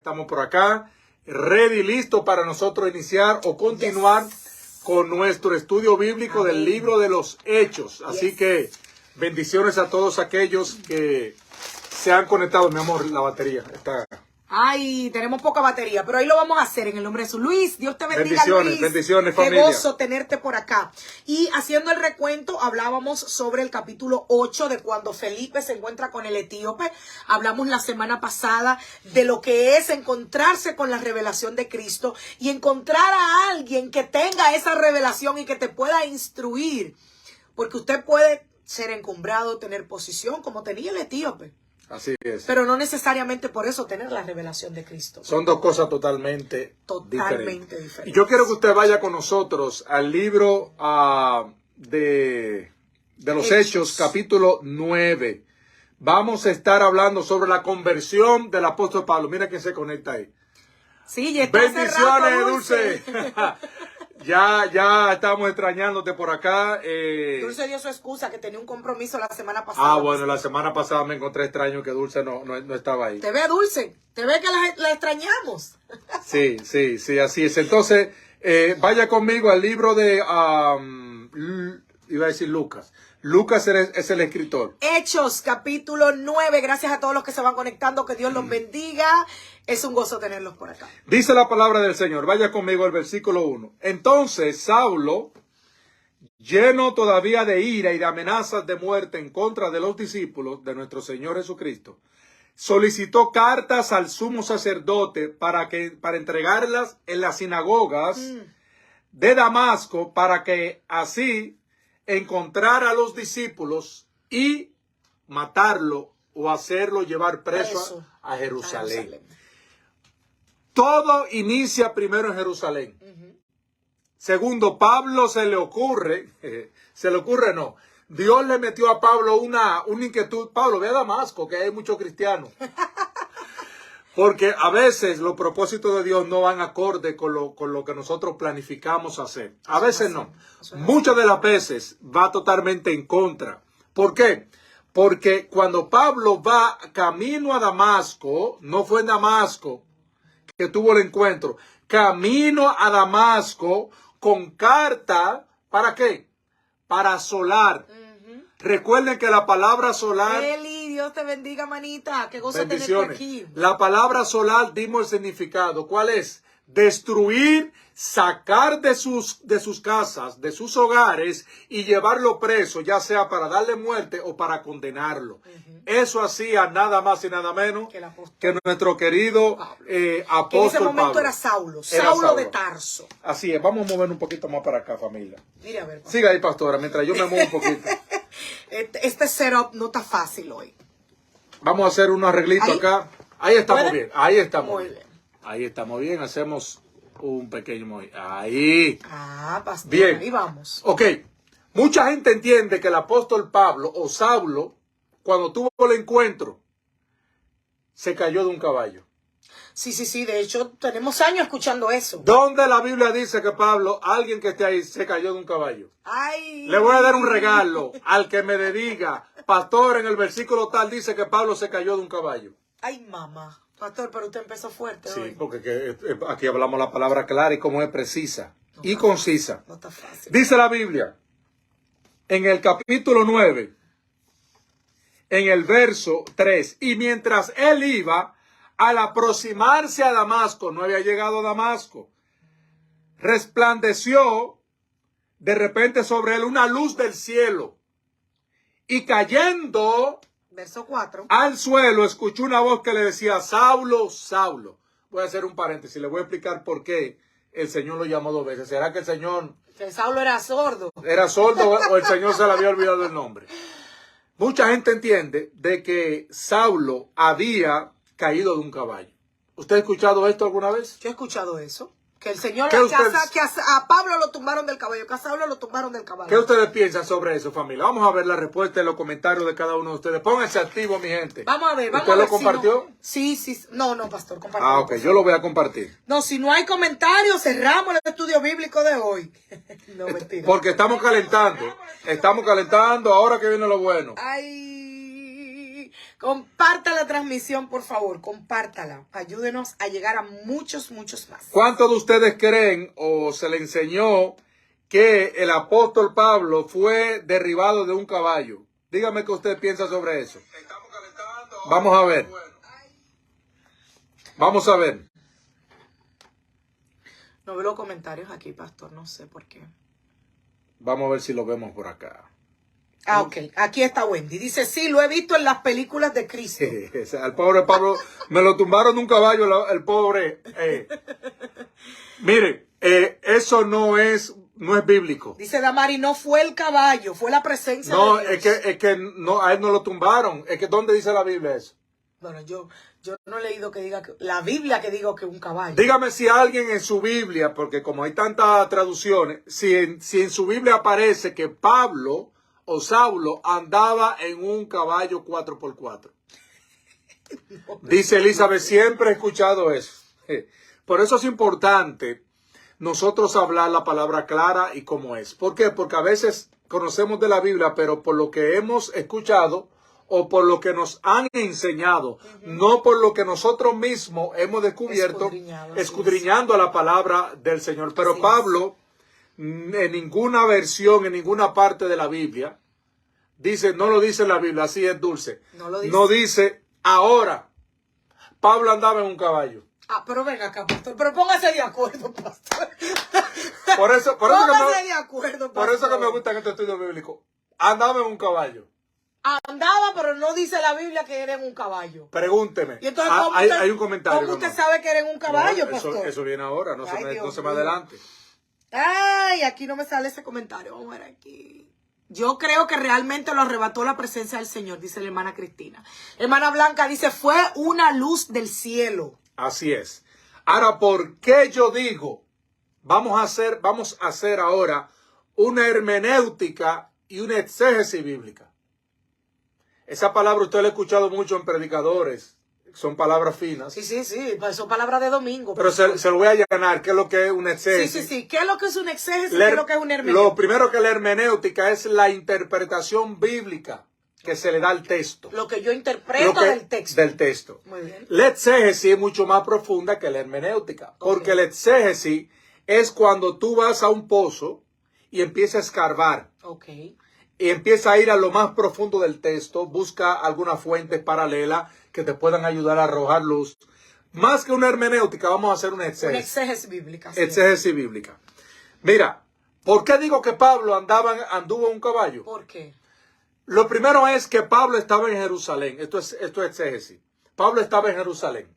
Estamos por acá, ready, listo para nosotros iniciar o continuar con nuestro estudio bíblico del libro de los Hechos. Así que bendiciones a todos aquellos que se han conectado. Mi amor, la batería está... Ay, tenemos poca batería, pero ahí lo vamos a hacer en el nombre de Jesús. Luis, Dios te bendiga, bendiciones, Luis. bendiciones, Qué familia. gozo tenerte por acá. Y haciendo el recuento, hablábamos sobre el capítulo 8 de cuando Felipe se encuentra con el etíope. Hablamos la semana pasada de lo que es encontrarse con la revelación de Cristo y encontrar a alguien que tenga esa revelación y que te pueda instruir. Porque usted puede ser encumbrado, tener posición como tenía el etíope. Así es. Pero no necesariamente por eso tener la revelación de Cristo. Son dos cosas totalmente diferentes. Y yo quiero que usted vaya con nosotros al libro de los Hechos, capítulo 9. Vamos a estar hablando sobre la conversión del apóstol Pablo. Mira quién se conecta ahí. Sí, ya está. Bendiciones, Dulce. Ya estamos extrañándote por acá. Dulce dio su excusa que tenía un compromiso la semana pasada. Bueno, la semana pasada me encontré extraño que Dulce no estaba ahí. Te ve, Dulce, te ve que la extrañamos. Sí, así es. Entonces, vaya conmigo al libro de, iba a decir Lucas. Lucas es el escritor. Hechos, capítulo 9. Gracias a todos los que se van conectando. Que Dios los bendiga. Es un gozo tenerlos por acá. Dice la palabra del Señor. Vaya conmigo al versículo 1. Entonces Saulo, lleno todavía de ira y de amenazas de muerte en contra de los discípulos de nuestro Señor Jesucristo, solicitó cartas al sumo sacerdote para entregarlas en las sinagogas de Damasco, para que así encontrara a los discípulos y matarlo o hacerlo llevar preso a Jerusalén. Todo inicia primero en Jerusalén. Segundo, Pablo se le ocurre no. Dios le metió a Pablo una inquietud. Pablo, ve a Damasco, que hay muchos cristianos. Porque a veces los propósitos de Dios no van acorde con lo que nosotros planificamos hacer. A veces no. Muchas de las veces va totalmente en contra. ¿Por qué? Porque cuando Pablo va camino a Damasco, no fue en Damasco que tuvo el encuentro, camino a Damasco con carta, ¿para qué? Para asolar. Recuerden que la palabra asolar... Eli, Dios te bendiga, manita. Qué gozo tenerte aquí. La palabra asolar, dimos el significado. ¿Cuál es? Destruir, sacar de sus casas, de sus hogares y llevarlo preso, ya sea para darle muerte o para condenarlo. Eso hacía nada más y nada menos que nuestro querido apóstol Pablo. Que en ese momento era Saulo de Tarso. Así es, vamos a mover un poquito más para acá, familia. Mira, a ver, pastor. Siga ahí, pastora, mientras yo me muevo un poquito. Este setup no está fácil hoy. Vamos a hacer un arreglito acá. Ahí estamos bien, ahí estamos Muy bien. bien. Ahí estamos bien, hacemos un pequeño movimiento. Ahí. Pastor, bien. Ahí vamos. Ok. Mucha gente entiende que el apóstol Pablo o Saulo, cuando tuvo el encuentro, se cayó de un caballo. Sí. De hecho, tenemos años escuchando eso. ¿Dónde la Biblia dice que Pablo, alguien que esté ahí, se cayó de un caballo? Ay. Le voy a dar un regalo al que me diga, pastor, en el versículo tal dice que Pablo se cayó de un caballo. Ay, mamá. Pastor, pero usted empezó fuerte hoy. Sí, porque aquí hablamos la palabra clara y como es precisa y concisa. No está fácil. Dice la Biblia, en el capítulo 9, en el verso 3, y mientras él iba, al aproximarse a Damasco, no había llegado a Damasco, resplandeció de repente sobre él una luz del cielo, y cayendo... Verso 4. Al suelo escuchó una voz que le decía, Saulo, Saulo. Voy a hacer un paréntesis, le voy a explicar por qué el Señor lo llamó 2 veces. ¿Será que el Señor... Que Saulo era sordo? ¿Era sordo o el Señor se le había olvidado el nombre? Mucha gente entiende de que Saulo había caído de un caballo. ¿Usted ha escuchado esto alguna vez? Yo he escuchado eso. Que el Señor, que a Pablo lo tumbaron del caballo, que a Saulo lo tumbaron del caballo. ¿Qué ustedes piensan sobre eso, familia? Vamos a ver la respuesta en los comentarios de cada uno de ustedes. Pónganse activos, mi gente. Vamos a ver, ¿Usted lo compartió? Sí. No, pastor, compartió. Ok, yo lo voy a compartir. No, si no hay comentarios, cerramos el estudio bíblico de hoy. No, mentira. Porque estamos calentando. Estamos calentando, ahora que viene lo bueno. Ay, Comparta la transmisión, por favor, compártala. Ayúdenos a llegar a muchos más. ¿Cuántos de ustedes creen o se le enseñó que el apóstol Pablo fue derribado de un caballo? Dígame qué usted piensa sobre eso. Vamos a ver. Vamos a ver. No veo los comentarios aquí, pastor, no sé por qué. Vamos a ver si lo vemos por acá. Ah, ok. Aquí está Wendy. Dice, sí, lo he visto en las películas de Cristo. Al pobre Pablo me lo tumbaron de un caballo, el pobre. Mire, eso no es bíblico. Dice Damari, no fue el caballo, fue la presencia No, de Dios. es que no, a él no lo tumbaron. Es que ¿dónde dice la Biblia eso? Bueno, yo no he leído que diga, la Biblia que diga que un caballo. Dígame si alguien en su Biblia, porque como hay tantas traducciones, si en su Biblia aparece que Pablo o Saulo andaba en un caballo 4x4. No, dice Elizabeth, siempre he escuchado eso. Por eso es importante nosotros hablar la palabra clara y como es. ¿Por qué? Porque a veces conocemos de la Biblia, pero por lo que hemos escuchado o por lo que nos han enseñado, no por lo que nosotros mismos hemos descubierto, escudriñando a la palabra del Señor. Pero así Pablo, en ninguna versión, en ninguna parte de la Biblia, dice, no lo dice la Biblia, así es dulce. No dice, ahora, Pablo andaba en un caballo. Ah, pero venga acá, pastor. Pero póngase de acuerdo, pastor. Por eso que me gusta este estudio bíblico. Andaba en un caballo. Andaba, pero no dice la Biblia que era en un caballo. Pregúnteme. Y entonces, hay un comentario. ¿Cómo usted sabe que era en un caballo, pastor? Eso viene ahora, no se me adelante. Ay, aquí no me sale ese comentario. Vamos a ver aquí. Yo creo que realmente lo arrebató la presencia del Señor, dice la hermana Cristina. Hermana Blanca dice, fue una luz del cielo. Así es. Ahora, ¿por qué yo digo? Vamos a hacer ahora una hermenéutica y una exégesis bíblica. Esa palabra usted la ha escuchado mucho en predicadores. Son palabras finas. Sí. Son palabras de domingo. Pero se lo voy a allanar. ¿Qué es lo que es una exégesis? Sí. ¿Qué es lo que es una exégesis? ¿Qué es lo que es una hermenéutica? Lo primero que la hermenéutica es la interpretación bíblica que se le da al texto. Lo que yo interpreto del texto. Del texto. Muy bien. La exégesis es mucho más profunda que la hermenéutica. Porque la exégesis es cuando tú vas a un pozo y empiezas a escarbar. Y empieza a ir a lo más profundo del texto, busca algunas fuentes paralelas que te puedan ayudar a arrojar luz. Más que una hermenéutica, vamos a hacer una exégesis. Una exégesis bíblica. Exégesis bíblica. Mira, ¿por qué digo que Pablo anduvo en un caballo? ¿Por qué? Lo primero es que Pablo estaba en Jerusalén. Esto es exégesis. Pablo estaba en Jerusalén.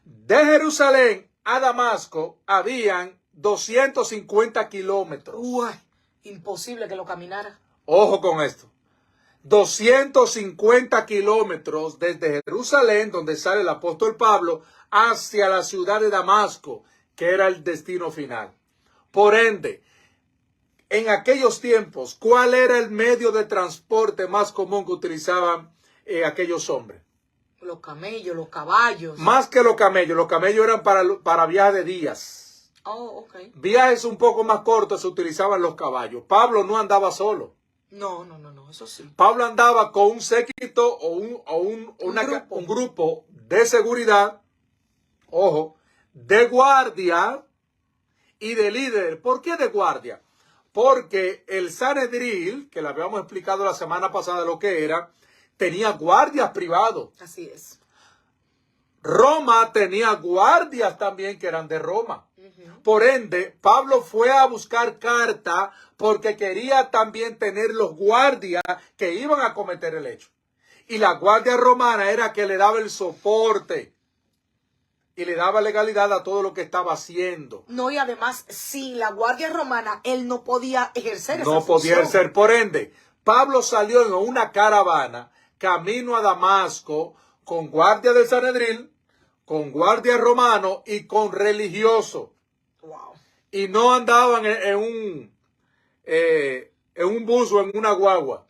De Jerusalén a Damasco habían 250 kilómetros. Uy, imposible que lo caminara. Ojo con esto. 250 kilómetros desde Jerusalén, donde sale el apóstol Pablo, hacia la ciudad de Damasco, que era el destino final. Por ende, en aquellos tiempos, ¿cuál era el medio de transporte más común que utilizaban aquellos hombres? Los camellos, los caballos. Más que los camellos eran para viajes de días. Viajes un poco más cortos se utilizaban los caballos. Pablo no andaba solo. No, eso sí. Pablo andaba con un séquito o un grupo de seguridad, ojo, de guardia y de líder. ¿Por qué de guardia? Porque el Sanedril, que le habíamos explicado la semana pasada lo que era, tenía guardias privados. Así es. Roma tenía guardias también que eran de Roma. Por ende, Pablo fue a buscar carta porque quería también tener los guardias que iban a cometer el hecho. Y la guardia romana era que le daba el soporte y le daba legalidad a todo lo que estaba haciendo. No, y además, sin la guardia romana, él no podía ejercer esa función. No podía ejercer. Por ende, Pablo salió en una caravana camino a Damasco con guardia del Sanedril, con guardia romano y con religioso. Wow. Y no andaban en un bus o en una guagua,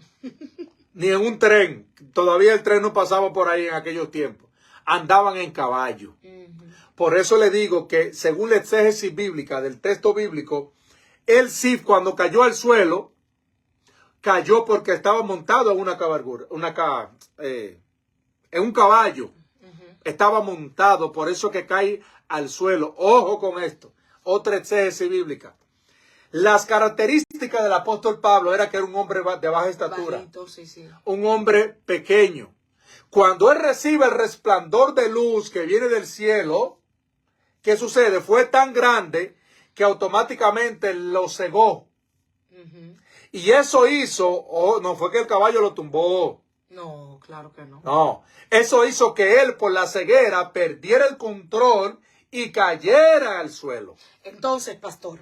ni en un tren. Todavía el tren no pasaba por ahí en aquellos tiempos. Andaban en caballo. Por eso le digo que según la exégesis bíblica del texto bíblico, él sí cuando cayó al suelo, cayó porque estaba montado en una cabalgura, en un caballo. Estaba montado, por eso que cae al suelo. Ojo con esto. Otra exégesis bíblica. Las características del apóstol Pablo era que era un hombre de baja estatura. Bajito, sí. Un hombre pequeño. Cuando él recibe el resplandor de luz que viene del cielo, ¿qué sucede? Fue tan grande que automáticamente lo cegó. Y eso hizo, no fue que el caballo lo tumbó. No, claro que no. No, eso hizo que él por la ceguera perdiera el control y cayera al suelo. Entonces, pastor,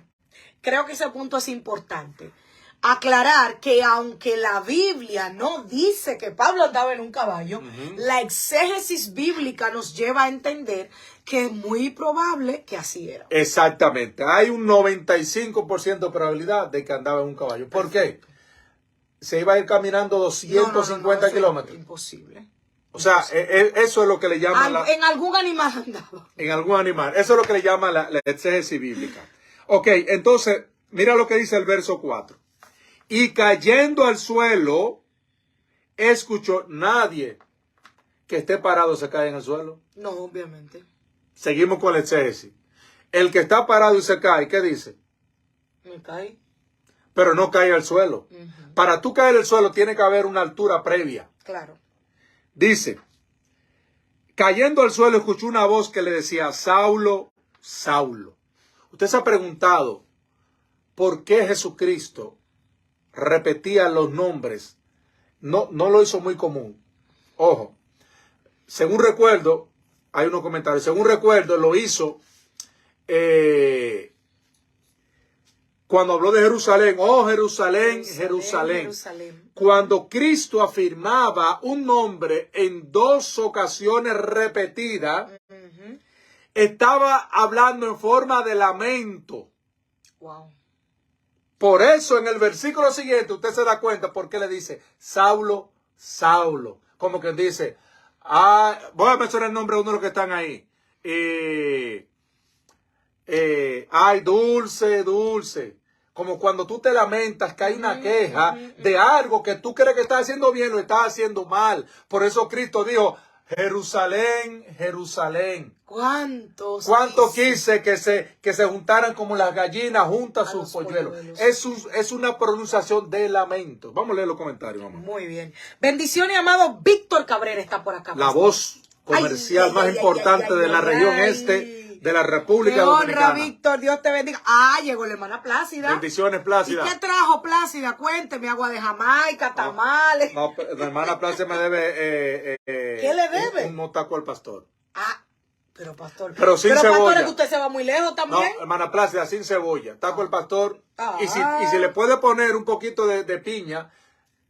creo que ese punto es importante. Aclarar que aunque la Biblia no dice que Pablo andaba en un caballo, la exégesis bíblica nos lleva a entender que es muy probable que así era. Exactamente. Hay un 95% de probabilidad de que andaba en un caballo. ¿Por qué? Se iba a ir caminando 250 kilómetros. Imposible. O sea, eso es lo que le llaman En algún animal andaba. En algún animal. Eso es lo que le llama la exégesis bíblica. Ok, entonces, mira lo que dice el verso 4. Y cayendo al suelo, escuchó, nadie que esté parado se cae en el suelo. No, obviamente. Seguimos con la exégesis. El que está parado y se cae, ¿qué dice? Me cae. Pero no cae al suelo. Para tú caer al suelo tiene que haber una altura previa. Claro. Dice, cayendo al suelo escuchó una voz que le decía, Saulo, Saulo. Usted se ha preguntado por qué Jesucristo repetía los nombres. No lo hizo muy común. Ojo, según recuerdo, hay unos comentarios, según recuerdo lo hizo cuando habló de Jerusalén. Oh, Jerusalén, Jerusalén. Cuando Cristo afirmaba un nombre en 2 ocasiones repetidas, estaba hablando en forma de lamento. Wow. Por eso en el versículo siguiente usted se da cuenta por qué le dice Saulo, Saulo. Como que dice, voy a mencionar el nombre de uno de los que están ahí. Ay, dulce, dulce. Como cuando tú te lamentas que hay una queja de algo que tú crees que estás haciendo bien, lo estás haciendo mal. Por eso Cristo dijo, Jerusalén, Jerusalén. ¿Cuánto quise que se juntaran como las gallinas juntas a sus polluelos? Es una pronunciación de lamento. Vamos a leer los comentarios, mamá. Muy bien. Bendiciones, amado Víctor Cabrera está por acá. La voz comercial más importante de la región este de la República Dominicana. Honra, Víctor, Dios te bendiga. Llegó la hermana Plácida. Bendiciones, Plácida. ¿Y qué trajo Plácida? Cuénteme, agua de Jamaica, tamales. No, la hermana Plácida me debe... ¿Qué le debe? Un taco al pastor. Pero pastor. Pero sin cebolla. Pastor, es que usted se va muy lejos también. No, hermana Plácida, sin cebolla. Taco al pastor. Y si le puede poner un poquito de piña,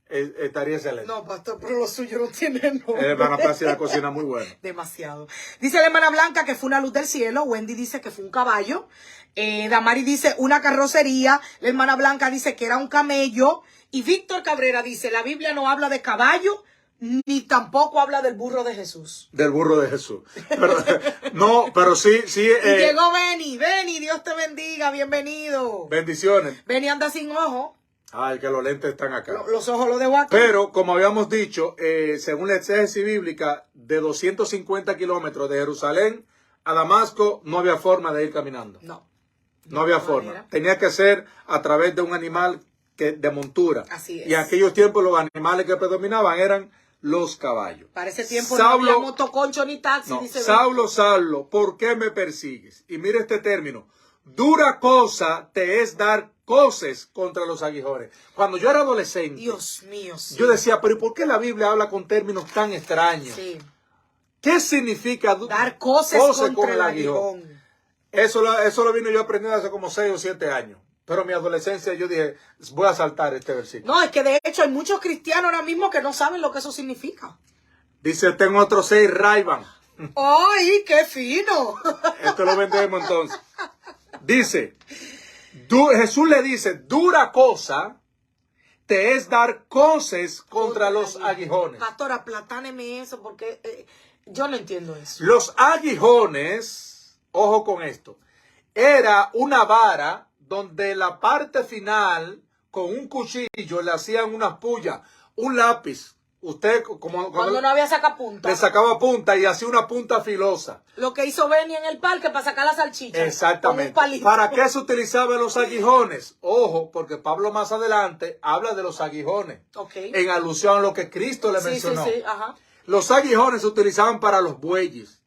estaría excelente. No, pastor, pero lo suyo no tiene nombre. Hermana Plácida cocina muy bueno. Demasiado. Dice la hermana Blanca que fue una luz del cielo. Wendy dice que fue un caballo. Damari dice una carrocería. La hermana Blanca dice que era un camello. Y Víctor Cabrera dice, la Biblia no habla de caballo, ni tampoco habla del burro de Jesús. Del burro de Jesús. Pero sí. Y llegó Benny, Dios te bendiga, bienvenido. Bendiciones. Benny anda sin ojo. Que los lentes están acá. Los ojos los dejo aquí. Pero, como habíamos dicho, según la exégesis bíblica, de 250 kilómetros de Jerusalén a Damasco, no había forma de ir caminando. No había forma. Tenía que ser a través de un animal de montura. Así es. Y en aquellos tiempos los animales que predominaban eran los caballos. Para ese tiempo no había motoconcho ni taxi. No, Saulo, Saulo, ¿por qué me persigues? Y mire este término. Dura cosa te es dar coces contra los aguijones. Cuando yo era adolescente, Dios mío, sí. Yo decía, pero ¿por qué la Biblia habla con términos tan extraños? Sí. ¿Qué significa dar coces contra el aguijón? Eso lo vino yo aprendiendo hace como 6 o 7 años. Pero en mi adolescencia yo dije, voy a saltar este versículo. No, es que de hecho hay muchos cristianos ahora mismo que no saben lo que eso significa. Dice, tengo otros 6 Ray-Ban. ¡Ay, qué fino! Esto lo vendemos entonces. Dice, Jesús le dice, dura cosa te es dar coces contra los aguijones. Pastora, aplatáneme eso porque yo no entiendo eso. Los aguijones, ojo con esto, era una vara donde la parte final, con un cuchillo, le hacían unas pullas, un lápiz. usted como Cuando no había sacapunta. le sacaba punta y hacía una punta filosa. Lo que hizo Benny en el parque para sacar la salchicha. Exactamente. Con un palito. ¿Para qué se utilizaban los aguijones? Ojo, porque Pablo más adelante habla de los aguijones. Okay. En alusión a lo que Cristo le Sí, mencionó. sí, sí, ajá. Los aguijones se utilizaban para los bueyes.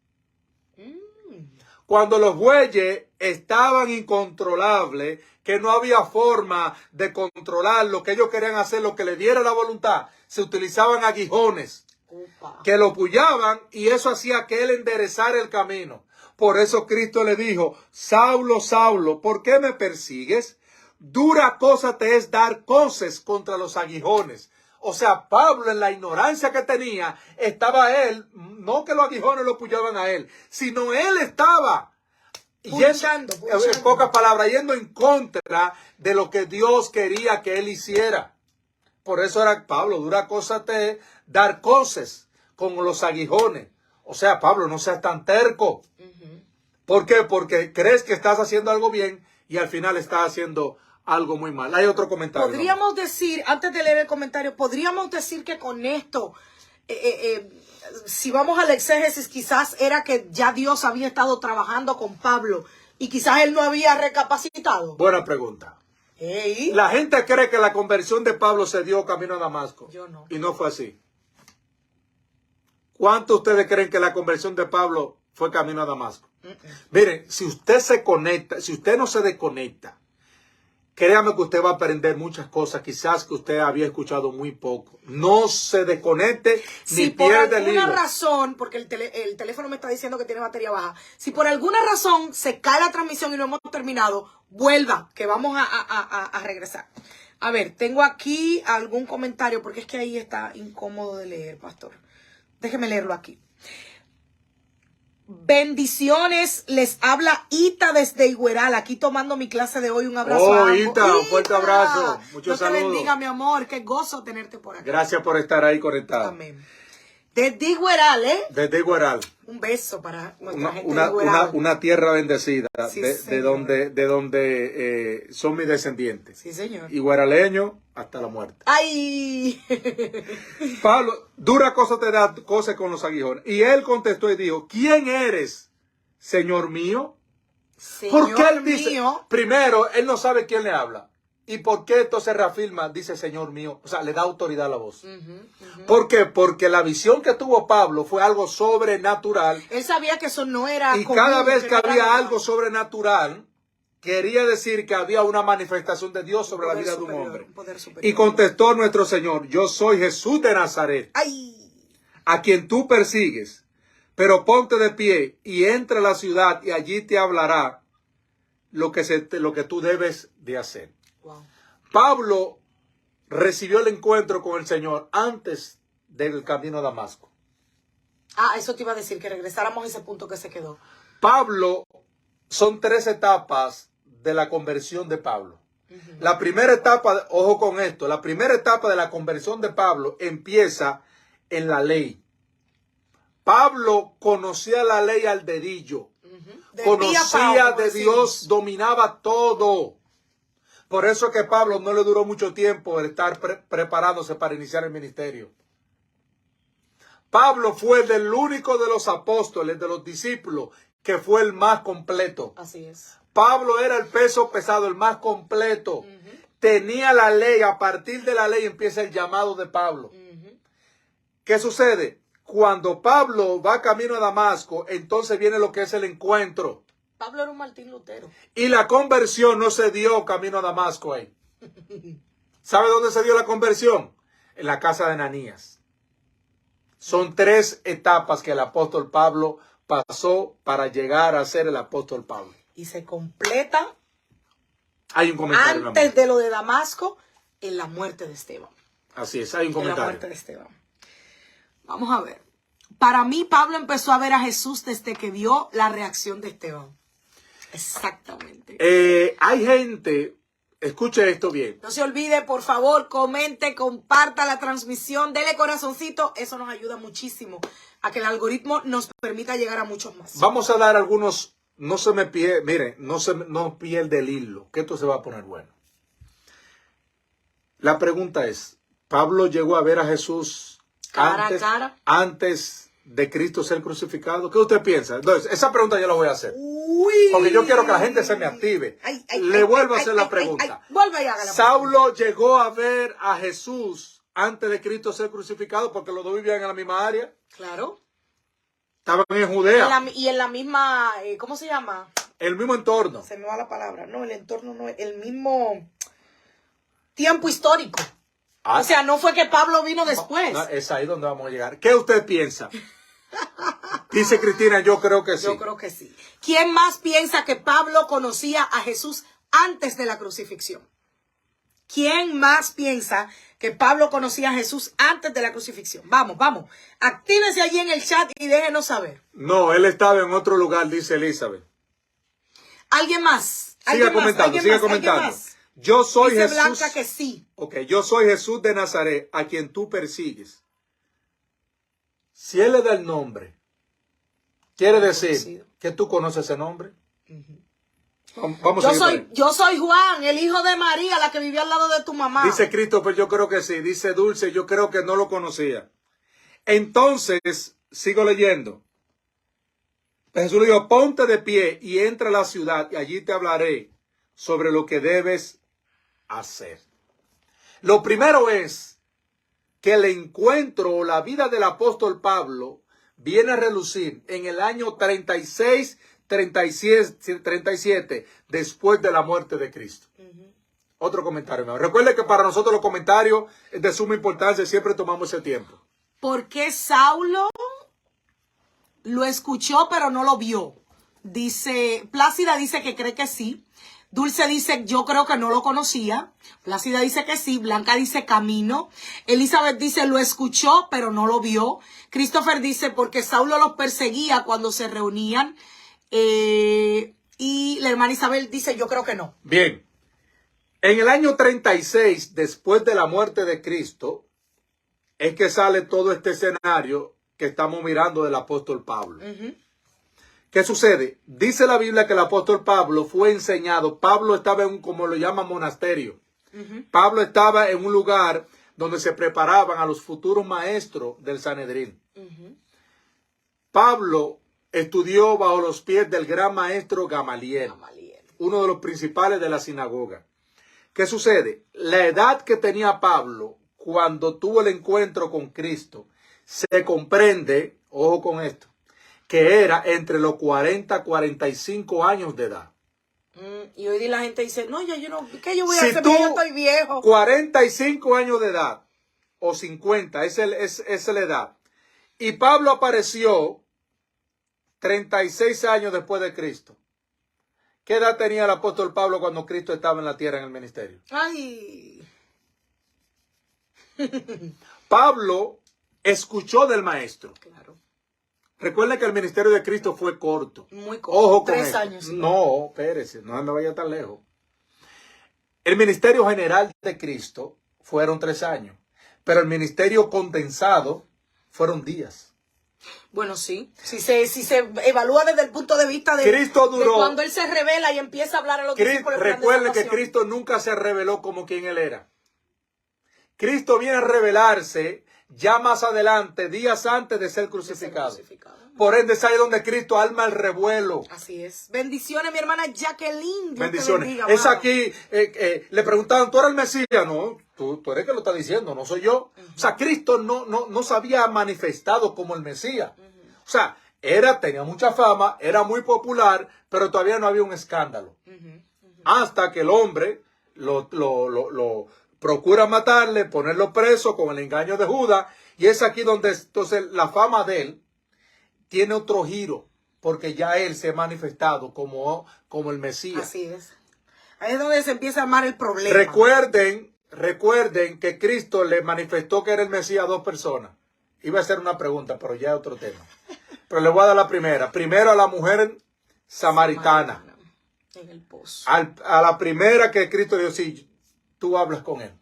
Cuando los bueyes estaban incontrolables, que no había forma de controlar lo que ellos querían hacer, lo que le diera la voluntad, se utilizaban aguijones Upa. que lo pullaban y eso hacía que él enderezara el camino. Por eso Cristo le dijo, Saulo, Saulo, ¿por qué me persigues? Dura cosa te es dar coces contra los aguijones. O sea, Pablo en la ignorancia que tenía, estaba él, no que los aguijones lo pullaban a él, sino él estaba Punchando. en pocas palabras, yendo en contra de lo que Dios quería que él hiciera. Por eso era Pablo, dura cosa te es dar coces con los aguijones. O sea, Pablo, no seas tan terco. ¿Por qué? Porque crees que estás haciendo algo bien y al final estás haciendo algo muy mal. Hay otro comentario. Podríamos decir, antes de leer el comentario, podríamos decir que con esto, si vamos al exégesis, quizás era que ya Dios había estado trabajando con Pablo y quizás él no había recapacitado. Buena pregunta. Ey. La gente cree que la conversión de Pablo se dio camino a Damasco. Yo no. Y no fue así. ¿Cuántos de ustedes creen que la conversión de Pablo fue camino a Damasco? Miren, si usted se conecta, si usted no se desconecta, créame que usted va a aprender muchas cosas, quizás que usted había escuchado muy poco. No se desconecte ni Si por pierda el hilo. alguna razón, porque el teléfono me está diciendo que tiene batería baja, si por alguna razón se cae la transmisión y no hemos terminado, vuelva, que vamos a regresar. A ver, tengo aquí algún comentario, porque es que ahí está incómodo de leer, pastor. Déjeme leerlo aquí. Bendiciones, les habla Ita desde Igueral, aquí tomando mi clase de hoy. Un abrazo a ambos. Ita, un fuerte abrazo. Muchos Dios te saludos. bendiga, mi amor. Qué gozo tenerte por acá. Gracias por estar ahí conectado. Amén. Desde Igueral, ¿eh? Desde Igueral. Un beso para nuestra gente de Igueral. Una tierra bendecida, Sí, de señor. donde son mis descendientes. Sí, señor. Iguaraleño hasta la muerte. ¡Ay! Pablo, dura cosa te da cosas con los aguijones. Y él contestó y dijo, ¿quién eres, Señor mío? ¿Por qué él dice? mío. Primero, él no sabe quién le habla. ¿Y por qué entonces reafirma, dice Señor mío? O sea, le da autoridad a la voz. ¿Por qué? Porque la visión que tuvo Pablo fue algo sobrenatural. Él sabía que eso no era Y común, cada vez que no era había normal. algo sobrenatural, quería decir que había una manifestación de Dios sobre la Poder vida de un superior, hombre. un poder superior. Y contestó nuestro Señor, yo soy Jesús de Nazaret, ¡Ay! a quien tú persigues. Pero ponte de pie y entra a la ciudad y allí te hablará lo que tú debes de hacer. Wow. Pablo recibió el encuentro con el Señor antes del camino a Damasco. Ah, eso te iba a decir, que regresáramos a ese punto que se quedó. Pablo, son 3 etapas de la conversión de Pablo. La primera etapa, ojo con esto, la primera etapa de la conversión de Pablo empieza en la ley. Pablo conocía la ley al dedillo, De conocía pie a pao, como de decimos. Dios, dominaba todo. Por eso es que Pablo no le duró mucho tiempo el estar preparándose para iniciar el ministerio. Pablo fue el único de los apóstoles, de los discípulos, que fue el más completo. Así es. Pablo era el peso pesado, el más completo. Tenía la ley, a partir de la ley empieza el llamado de Pablo. ¿Qué sucede? Cuando Pablo va camino a Damasco, entonces viene lo que es el encuentro. Pablo era un Martín Lutero. Y la conversión no se dio camino a Damasco ahí. ¿Sabe dónde se dio la conversión? En la casa de Ananías. Son 3 etapas que el apóstol Pablo pasó para llegar a ser el apóstol Pablo. Y se completa Hay un comentario. antes de lo de Damasco en la muerte de Esteban. Así es, hay un En la comentario. muerte de Esteban. Vamos a ver. Para mí, Pablo empezó a ver a Jesús desde que vio la reacción de Esteban. Exactamente. Hay gente, escuche esto bien. No se olvide, por favor, comente, comparta la transmisión, dele corazoncito. Eso nos ayuda muchísimo a que el algoritmo nos permita llegar a muchos más. Vamos a dar algunos, no se me pierde, miren, no pierde el hilo, que esto se va a poner bueno. La pregunta es, ¿Pablo llegó a ver a Jesús Cara a cara. Antes de Cristo ser crucificado. ¿Qué usted piensa? Entonces, esa pregunta yo la voy a hacer. Uy. Porque yo quiero que la gente se me active. Le vuelvo a hacer la pregunta. Vuelve y haga la Saulo llegó a ver a Jesús antes de Cristo ser crucificado porque los dos vivían en la misma área. Claro. Estaban en Judea. Y en la misma, ¿cómo se llama? El mismo entorno. Se me va la palabra. No, el entorno no, el mismo tiempo histórico. O sea, no fue que Pablo vino después. No, es ahí donde vamos a llegar. ¿Qué usted piensa? Dice Cristina, yo creo que sí. Yo creo que sí. ¿Quién más piensa que Pablo conocía a Jesús antes de la crucifixión? ¿Quién más piensa que Pablo conocía a Jesús antes de la crucifixión? Vamos, vamos. Actívese allí en el chat y déjenos saber. No, él estaba en otro lugar, dice Elizabeth. ¿Alguien más? Siga comentando, siga comentando. Yo soy Dice Jesús. Blanca que sí. Ok, yo soy Jesús de Nazaret, a quien tú persigues. Si él le da el nombre, quiere decir que tú conoces ese nombre. Vamos a seguir. Yo soy Juan, el hijo de María, la que vivió al lado de tu mamá. Dice Christopher, yo creo que sí. Dice Dulce, yo creo que no lo conocía. Entonces, sigo leyendo. Jesús le dijo, ponte de pie y entra a la ciudad y allí te hablaré sobre lo que debes hacer. Lo primero es que el encuentro o la vida del apóstol Pablo viene a relucir en el año 36, 37 después de la muerte de Cristo. Otro comentario más. Recuerde que para nosotros los comentarios es de suma importancia, siempre tomamos ese tiempo. ¿Por qué Saulo lo escuchó pero no lo vio? Dice, Plácida dice que cree que sí. Dulce dice, yo creo que no lo conocía. Plácida dice que sí. Blanca dice camino. Elizabeth dice, lo escuchó, pero no lo vio. Christopher dice, porque Saulo los perseguía cuando se reunían. Y la hermana Isabel dice, yo creo que no. Bien. En el año 36, después de la muerte de Cristo, es que sale todo este escenario que estamos mirando del apóstol Pablo. ¿Qué sucede? Dice la Biblia que el apóstol Pablo fue enseñado. Pablo estaba en un, como lo llaman, monasterio. Pablo estaba en un lugar donde se preparaban a los futuros maestros del Sanedrín. Pablo estudió bajo los pies del gran maestro Gamaliel, uno de los principales de la sinagoga. ¿Qué sucede? La edad que tenía Pablo cuando tuvo el encuentro con Cristo se comprende, ojo con esto, que era entre los 40 y 45 años de edad. Y hoy la gente dice, no, yo no, ¿qué yo voy a Si hacer? tú, Yo estoy viejo. 45 años de edad o 50, esa es la edad. Y Pablo apareció 36 años después de Cristo. ¿Qué edad tenía el apóstol Pablo cuando Cristo estaba en la tierra en el ministerio? Ay. Pablo escuchó del maestro. Claro. Recuerden que el ministerio de Cristo fue corto. Muy corto. Ojo con 3 esto. años. No, espérese, no me vaya tan lejos. El ministerio general de Cristo fueron 3 años, pero el ministerio condensado fueron días. Bueno, sí. Si se evalúa desde el punto de vista de, Cristo duró, de cuando él se revela y empieza a hablar a los discípulos. Recuerden que Cristo nunca se reveló como quien él era. Cristo viene a revelarse ya más adelante, días antes de ser crucificado. Por ende, es ahí donde Cristo arma el revuelo. Así es. Bendiciones, mi hermana Jacqueline. Dios bendiciones. Te bendiga, es wow. aquí, le preguntaban, ¿tú eres el Mesías? No, tú eres que lo está diciendo, no soy yo. O sea, Cristo no se había manifestado como el Mesías. O sea, tenía mucha fama, era muy popular, pero todavía no había un escándalo. Hasta que el hombre lo procura matarle, ponerlo preso con el engaño de Judas. Y es aquí donde entonces la fama de él tiene otro giro, porque ya él se ha manifestado como el Mesías. Así es. Ahí es donde se empieza a armar el problema. Recuerden que Cristo le manifestó que era el Mesías a 2 personas. Iba a hacer una pregunta, pero ya es otro tema. Pero le voy a dar la primera. Primero a la mujer samaritana. En el pozo. A la primera que Cristo dijo, sí, tú hablas con él.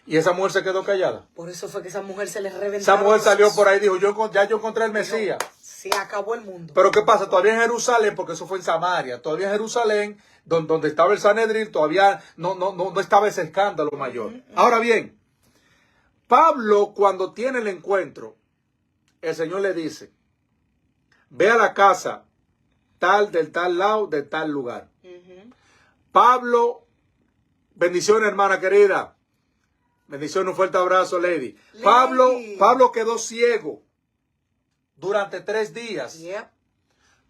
Y esa mujer se quedó callada. Por eso fue que esa mujer se le reventó. Esa mujer salió por ahí y dijo, ya yo encontré el Mesías. Se acabó el mundo. Pero ¿qué pasa? Todavía en Jerusalén, porque eso fue en Samaria, todavía en Jerusalén, donde estaba el Sanedrín, todavía no estaba ese escándalo mayor. Ahora bien, Pablo, cuando tiene el encuentro, el Señor le dice, ve a la casa tal, del tal lado, de tal lugar. Pablo, bendiciones, hermana querida. Bendiciones, un fuerte abrazo, Lady. Pablo quedó ciego durante 3 días. Yep.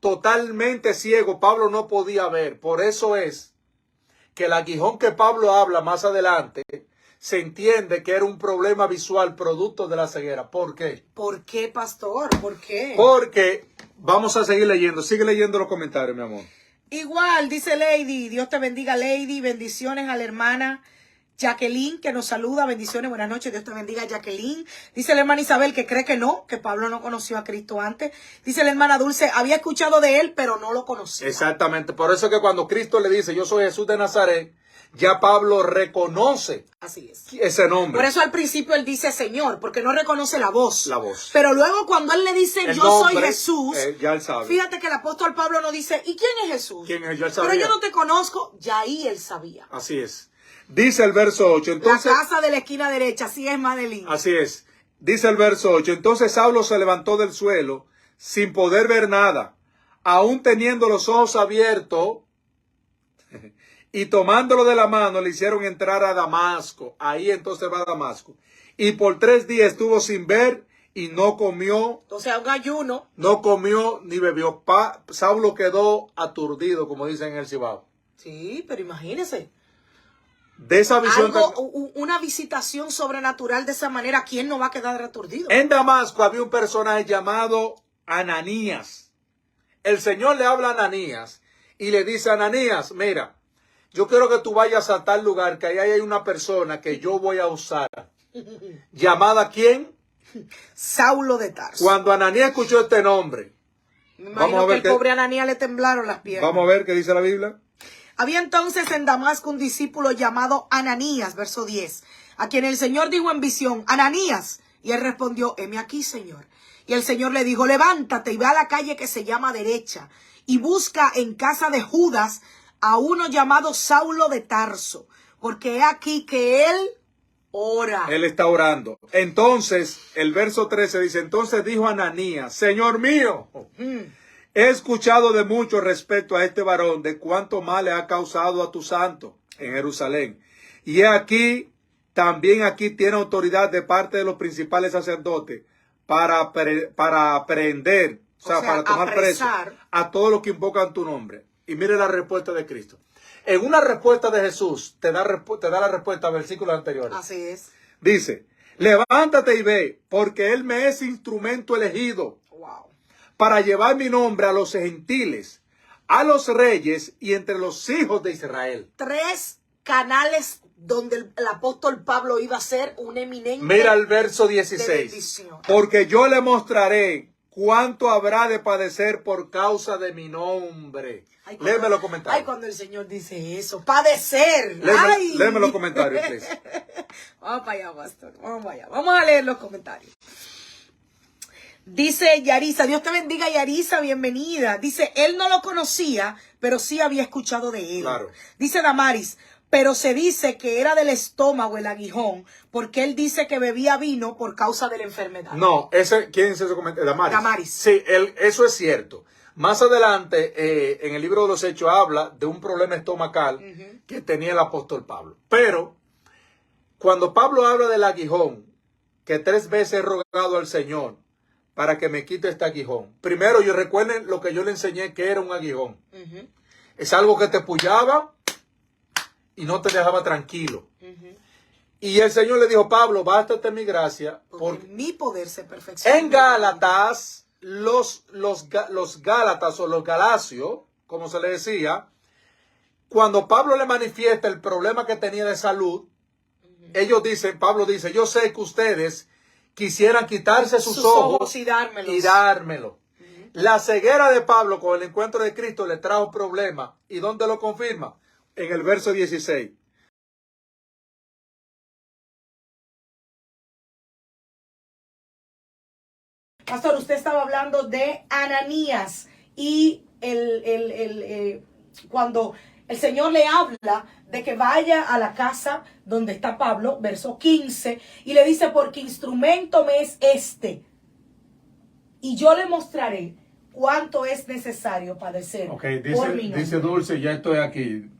Totalmente ciego. Pablo no podía ver. Por eso es que el aguijón que Pablo habla más adelante se entiende que era un problema visual producto de la ceguera. ¿Por qué? ¿Por qué, pastor? ¿Por qué? Porque vamos a seguir leyendo. Sigue leyendo los comentarios, mi amor. Igual, dice Lady, Dios te bendiga, Lady, bendiciones a la hermana Jacqueline, que nos saluda, bendiciones, buenas noches, Dios te bendiga, Jacqueline. Dice la hermana Isabel que cree que no, que Pablo no conoció a Cristo antes. Dice la hermana Dulce, había escuchado de él, pero no lo conocía. Exactamente, por eso es que cuando Cristo le dice, yo soy Jesús de Nazaret, ya Pablo reconoce Así es. ese nombre. Por eso al principio él dice Señor, porque no reconoce la voz. La voz. Pero luego cuando él le dice El yo nombre, soy Jesús, ya él sabe. fíjate que el apóstol Pablo no dice, ¿y quién es Jesús? ¿Quién es? Ya él sabía. Pero yo no te conozco, ya ahí él sabía. Así es. Dice el verso 8. Entonces, la casa de la esquina derecha, así es, Madeline. así es. Dice el verso 8. Entonces Saulo se levantó del suelo sin poder ver nada, aún teniendo los ojos abiertos, y tomándolo de la mano le hicieron entrar a Damasco. Ahí entonces va a Damasco. Y por 3 días estuvo sin ver y no comió. O sea, un ayuno. No comió ni bebió. Saulo quedó aturdido, como dicen en el Cibao. Sí, pero imagínese. De esa visión. Una visitación sobrenatural de esa manera, ¿quién no va a quedar aturdido? En Damasco había un personaje llamado Ananías. El Señor le habla a Ananías y le dice a Ananías, mira, yo quiero que tú vayas a tal lugar, que ahí hay una persona que yo voy a usar. ¿Llamada quién? Saulo de Tarso. Cuando Ananías escuchó este nombre, me imagino que el pobre Ananías le temblaron las piernas. Vamos a ver qué dice la Biblia. Había entonces en Damasco un discípulo llamado Ananías, verso 10, a quien el Señor dijo en visión, Ananías, y él respondió, heme aquí, Señor. Y el Señor le dijo, levántate y ve a la calle que se llama derecha, y busca en casa de Judas a uno llamado Saulo de Tarso, porque he aquí que él ora. Él está orando. Entonces, el verso 13 dice, entonces dijo Ananías, Señor mío, he escuchado de mucho respecto a este varón, de cuánto mal le ha causado a tu santo en Jerusalén. Y he aquí, también aquí tiene autoridad de parte de los principales sacerdotes para aprehender, o sea, para tomar preso a todos los que invocan tu nombre. Y mire la respuesta de Cristo. En una respuesta de Jesús, te da la respuesta a versículos anteriores. Así es. Dice, levántate y ve, porque él me es instrumento elegido. Wow. Para llevar mi nombre a los gentiles, a los reyes y entre los hijos de Israel. 3 canales donde el apóstol Pablo iba a ser un eminente. Mira el verso 16. Porque yo le mostraré cuánto habrá de padecer por causa de mi nombre. Léeme los comentarios. Ay, cuando el Señor dice eso, padecer. Léeme los comentarios, please. Vamos para allá, pastor. Vamos para allá. Vamos a leer los comentarios. Dice Yarisa, Dios te bendiga, Yarisa, bienvenida. Dice, él no lo conocía, pero sí había escuchado de él. Claro. Dice Damaris, pero se dice que era del estómago el aguijón, porque él dice que bebía vino por causa de la enfermedad. No, ¿quién es ese comentario? Damaris. Damaris. Sí, eso es cierto. Más adelante, en el libro de los Hechos, habla de un problema estomacal que tenía el apóstol Pablo. Pero, cuando Pablo habla del aguijón, que 3 veces he rogado al Señor para que me quite este aguijón. Primero, recuerden lo que yo le enseñé que era un aguijón. Es algo que te pullaba y no te dejaba tranquilo. Y el Señor le dijo, Pablo, bástate mi gracia. Porque mi poder se perfecciona. En Gálatas, los Gálatas o los Galacios, como se le decía, cuando Pablo le manifiesta el problema que tenía de salud, Pablo dice, yo sé que ustedes quisieran quitarse sus ojos y dármelo. La ceguera de Pablo con el encuentro de Cristo le trajo problemas. ¿Y dónde lo confirma? En el verso 16. Pastor, usted estaba hablando de Ananías y cuando el Señor le habla de que vaya a la casa donde está Pablo, verso 15, y le dice, porque instrumento me es este, y yo le mostraré cuánto es necesario padecer Ok, por mi nombre. dice Dulce, ya estoy aquí.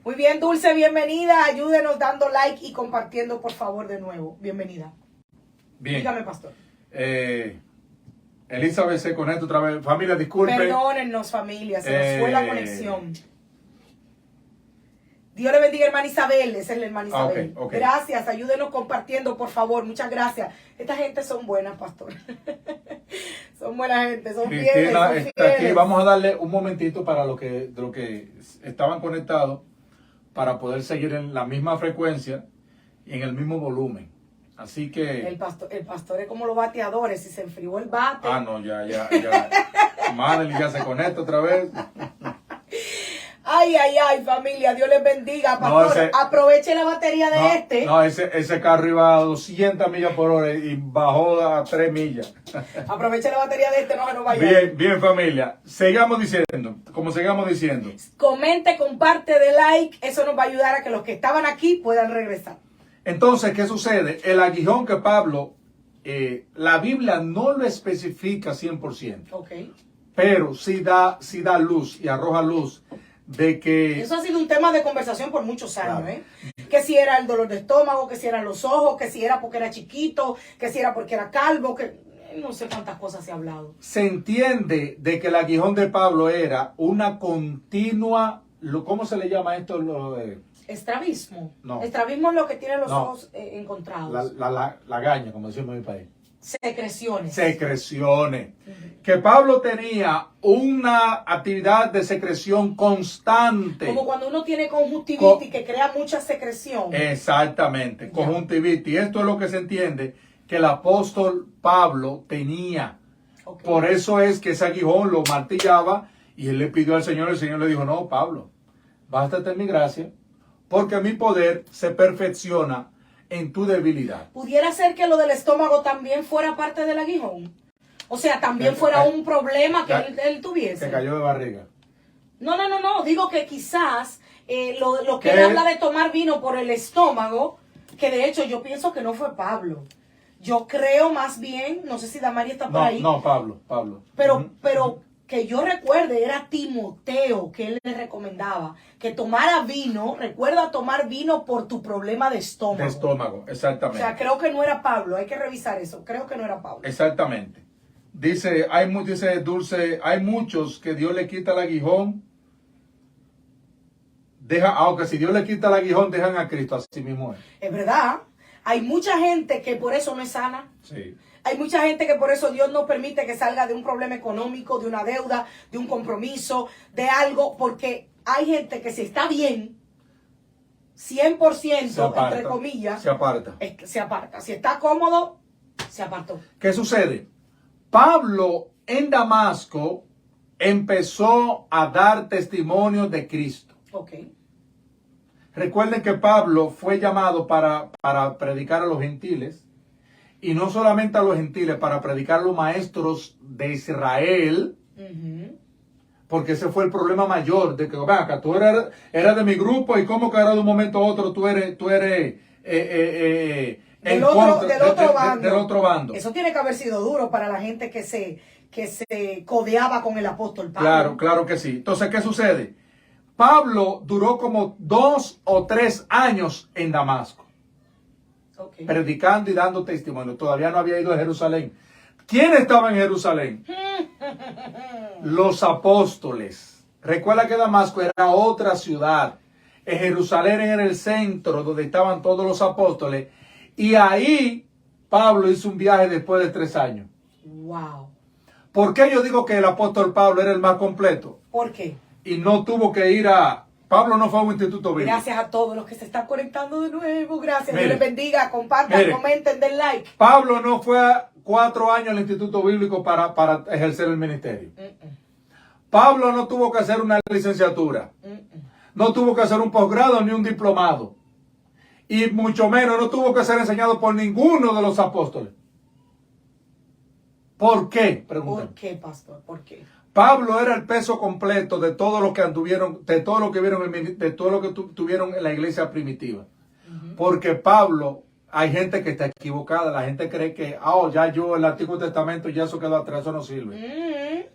Muy bien, Dulce, bienvenida. Ayúdenos dando like y compartiendo, por favor, de nuevo. Bienvenida. Bien. Dígame, pastor. Elizabeth se conecta otra vez. Familia, disculpen. Perdónennos, familia, se nos fue la conexión. Dios le bendiga, hermana Isabel. Esa es la hermana Isabel. Ok. Gracias, ayúdenos compartiendo, por favor. Muchas gracias. Esta gente son buenas, pastor. Son buena gente, son fieles, Cristina son está aquí. fieles. Vamos a darle un momentito para de lo que estaban conectados para poder seguir en la misma frecuencia y en el mismo volumen. Así que... El pastor es como los bateadores. Si se enfrió el bate. Ah, no, ya. Madeline ya se conecta otra vez. Ay, familia, Dios les bendiga, pastor. Aproveche la batería de No, ese carro iba a 200 millas por hora y bajó a 3 millas. Aproveche la batería de no se nos vaya. Bien, familia. Sigamos diciendo. Comente, comparte, de like. Eso nos va a ayudar a que los que estaban aquí puedan regresar. Entonces, ¿qué sucede? El aguijón que Pablo, la Biblia no lo especifica 100%. Ok. Pero sí da luz y arroja luz de que... Eso ha sido un tema de conversación por muchos años, Claro. Que si era el dolor de estómago, que si eran los ojos, que si era porque era chiquito, que si era porque era calvo, que no sé cuántas cosas se ha hablado. Se entiende de que el aguijón de Pablo era una continua... ¿Cómo se le llama esto? Estrabismo. No. Estrabismo es lo que tiene los No. ojos encontrados. La gaña, como decimos en mi país. Secreciones. Secreciones. Que Pablo tenía una actividad de secreción constante. Como cuando uno tiene conjuntivitis que crea mucha secreción. Exactamente, conjuntivitis. Esto es lo que se entiende que el apóstol Pablo tenía. Okay. Por eso es que ese aguijón lo martillaba y él le pidió al Señor, el Señor le dijo, no, Pablo, bástate en mi gracia, porque mi poder se perfecciona en tu debilidad. ¿Pudiera ser que lo del estómago también fuera parte del aguijón? O sea, también fuera un problema que él tuviese. Se cayó de barriga. No. Digo que quizás lo que él habla de tomar vino por el estómago, que de hecho yo pienso que no fue Pablo. Yo creo más bien, no sé si Damaris está por ahí. No, Pablo. Pero que yo recuerde, era Timoteo que él le recomendaba que tomara vino. Recuerda tomar vino por tu problema de estómago. De estómago, exactamente. O sea, creo que no era Pablo. Hay que revisar eso. Creo que no era Pablo. Exactamente. Dice Dulce, hay muchos que Dios le quita el aguijón. Aunque si Dios le quita el aguijón, dejan a Cristo, así mismo es. Es verdad. Hay mucha gente que por eso no es sana. Sí. Hay mucha gente que por eso Dios no permite que salga de un problema económico, de una deuda, de un compromiso, de algo, porque hay gente que si está bien, 100%, entre comillas, se aparta. Se aparta. Si está cómodo, se apartó. ¿Qué sucede? Pablo en Damasco empezó a dar testimonio de Cristo. Ok. Recuerden que Pablo fue llamado para predicar a los gentiles. Y no solamente a los gentiles, para predicar a los maestros de Israel. Porque ese fue el problema mayor. De que, acá, tú eras de mi grupo y cómo que ahora de un momento a otro tú eres del otro bando. Eso tiene que haber sido duro para la gente que se codeaba con el apóstol Pablo. Claro que sí. Entonces, ¿qué sucede? Pablo duró como 2 o 3 años en Damasco. Okay. Predicando y dando testimonio. Todavía no había ido a Jerusalén. ¿Quién estaba en Jerusalén? Los apóstoles. Recuerda que Damasco era otra ciudad. En Jerusalén era el centro donde estaban todos los apóstoles. Y ahí Pablo hizo un viaje después de 3 años. Wow. ¿Por qué yo digo que el apóstol Pablo era el más completo? ¿Por qué? Y no tuvo que ir a... Pablo no fue a un instituto bíblico. Gracias a todos los que se están conectando de nuevo. Gracias. Mire, Dios les bendiga. Compartan, comenten, den like. Pablo no fue a 4 años al instituto bíblico para ejercer el ministerio. Pablo no tuvo que hacer una licenciatura. No tuvo que hacer un posgrado ni un diplomado. Y mucho menos no tuvo que ser enseñado por ninguno de los apóstoles. ¿Por qué? Preguntan. ¿Por qué, pastor? ¿Por qué? Pablo era el peso completo de todo lo que anduvieron, de todo lo que vieron, de todo lo que tuvieron en la iglesia primitiva. Porque Pablo, hay gente que está equivocada, la gente cree que, ya yo, el Antiguo Testamento, ya eso quedó atrás, eso no sirve.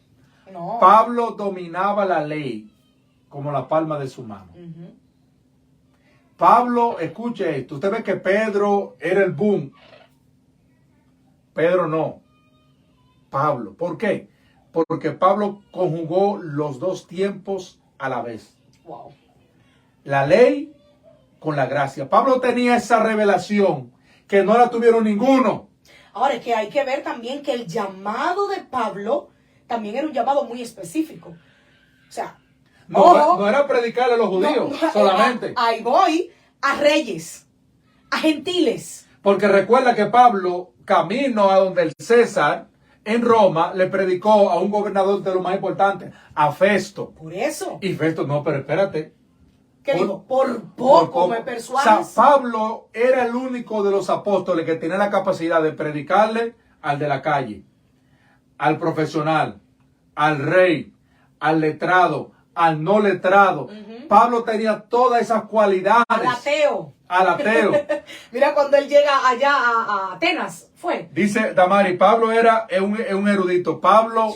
No. Pablo dominaba la ley como la palma de su mano. Pablo, escuche esto, usted ve que Pedro era el boom. Pedro no. Pablo. ¿Por qué? Porque Pablo conjugó los dos tiempos a la vez. Wow. La ley con la gracia. Pablo tenía esa revelación que no la tuvieron ninguno. Ahora es que hay que ver también que el llamado de Pablo también era un llamado muy específico. O sea, no era predicarle a los judíos solamente. Ahí voy a reyes, a gentiles. Porque recuerda que Pablo, camino a donde el César, en Roma, le predicó a un gobernador de lo más importante, a Festo. Por eso. Y Festo, no, pero espérate. ¿Qué dijo? Por poco me persuades. O sea, Pablo era el único de los apóstoles que tenía la capacidad de predicarle al de la calle, al profesional, al rey, al letrado, al no letrado. Pablo tenía todas esas cualidades. Al ateo. Al ateo. Mira cuando él llega allá a Atenas, fue. Dice Damari, Pablo era un erudito. Pablo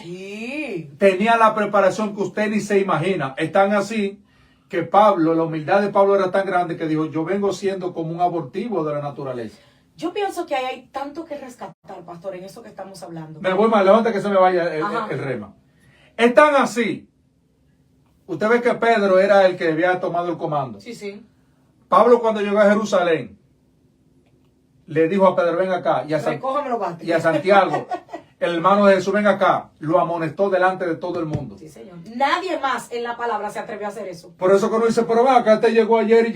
tenía la preparación que usted ni se imagina. Es tan así que Pablo, la humildad de Pablo era tan grande que dijo, yo vengo siendo como un abortivo de la naturaleza. Yo pienso que hay tanto que rescatar, pastor, en eso que estamos hablando. Me voy más lejos antes que se me vaya el rema. Es tan así. Usted ve que Pedro era el que había tomado el comando. Sí, sí. Pablo cuando llegó a Jerusalén, le dijo a Pedro, ven acá. Y a Santiago, el hermano de Jesús, ven acá. Lo amonestó delante de todo el mundo. Sí, señor. Nadie más en la palabra se atrevió a hacer eso. Por eso que uno dice, pero va, acá te llegó ayer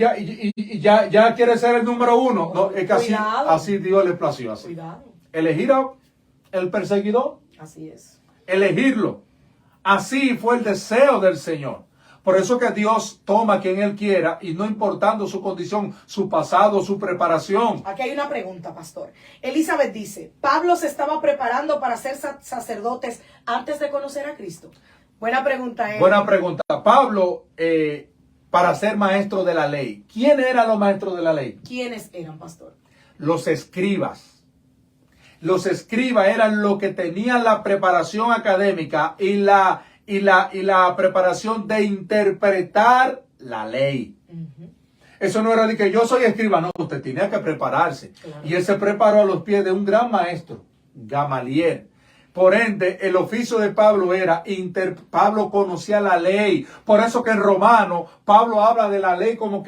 y ya quiere ser el número uno. No, es que así Dios le plació. Así. Cuidado. Elegir al perseguidor. Así es. Elegirlo. Así fue el deseo del Señor. Por eso que Dios toma a quien Él quiera y no importando su condición, su pasado, su preparación. Aquí hay una pregunta, pastor. Elizabeth dice, ¿Pablo se estaba preparando para ser sacerdotes antes de conocer a Cristo? Buena pregunta. Buena pregunta. Pablo, para ser maestro de la ley. ¿Quién eran los maestros de la ley? ¿Quiénes eran, pastor? Los escribas. Los escribas eran los que tenían la preparación académica y la preparación de interpretar la ley. Eso no era de que yo soy escriba, no, usted tenía que prepararse. Claro. Y él se preparó a los pies de un gran maestro, Gamaliel. Por ende, el oficio de Pablo era, Pablo conocía la ley. Por eso que en Romano, Pablo habla de la ley como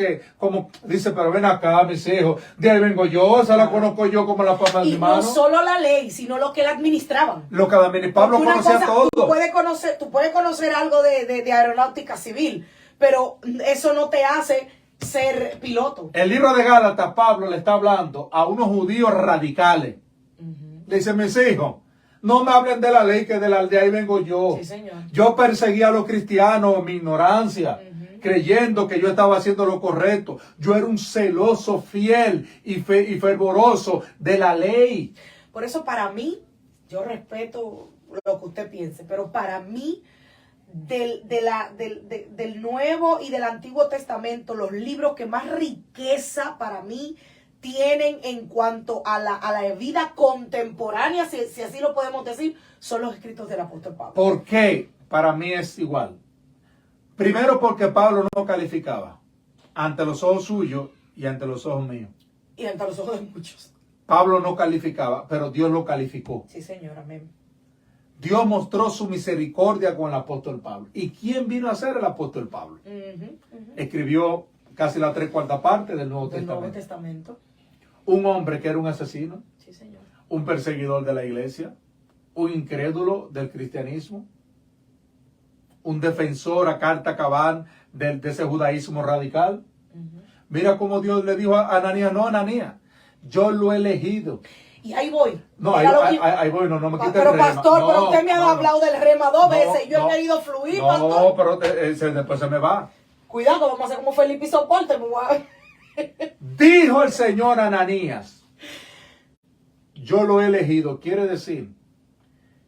dice, pero ven acá, mis hijos, de ahí vengo yo, esa la conozco yo como la palma de mi mano. Y no solo la ley, sino lo que él administraba. Lo que administraba, Pablo conocía todo. Tú puedes conocer algo de aeronáutica civil, pero eso no te hace ser piloto. El libro de Gálatas, Pablo le está hablando a unos judíos radicales. Le dice, mis hijos, no me hablen de la ley, que de ahí vengo yo. Sí, señor. Yo perseguía a los cristianos en mi ignorancia, creyendo que yo estaba haciendo lo correcto. Yo era un celoso, fiel y fervoroso de la ley. Por eso para mí, yo respeto lo que usted piense, pero para mí, del Nuevo y del Antiguo Testamento, los libros que más riqueza para mí tienen en cuanto a la vida contemporánea, si así lo podemos decir, son los escritos del apóstol Pablo. ¿Por qué? Para mí es igual. Primero porque Pablo no calificaba ante los ojos suyos y ante los ojos míos. Y ante los ojos de muchos. Pablo no calificaba, pero Dios lo calificó. Sí, señor, amén. Dios mostró su misericordia con el apóstol Pablo. ¿Y quién vino a ser el apóstol Pablo? Escribió casi la 3/4 parte del Nuevo Testamento. Un hombre que era un asesino, sí, señor. Un perseguidor de la iglesia, un incrédulo del cristianismo, un defensor a carta cabal de ese judaísmo radical. Mira cómo Dios le dijo a Ananías, no, Ananías, yo lo he elegido. Y ahí voy. No, ahí voy, no me quite el rema. Pero pastor, pero usted me ha hablado del rema 2 veces. Yo he querido fluir, pastor. No, pero después se me va. Cuidado, vamos a hacer como Felipe y Soporte. Dijo el Señor a Ananías, yo lo he elegido. Quiere decir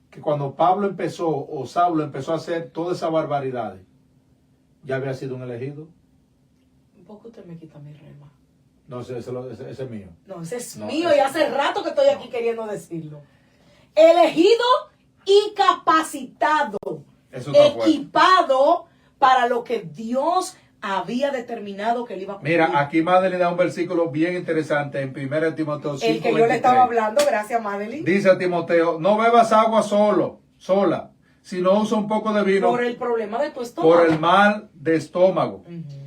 que cuando Pablo empezó o Saulo empezó a hacer toda esa barbaridad, ya había sido un elegido? Un poco usted me quita mi rema. No, ese es mío. No, ese es No, mío ese- y hace rato que estoy aquí queriendo decirlo. Elegido y capacitado. Eso está fuerte. Equipado para lo que Dios había determinado que él iba a cumplir. Mira, aquí Madeline da un versículo bien interesante en 1 Timoteo 5, el que yo le estaba hablando, gracias Madeline. Dice a Timoteo, no bebas agua sola, sino usa un poco de vino Por el problema de tu estómago. por el mal de estómago. Ujú.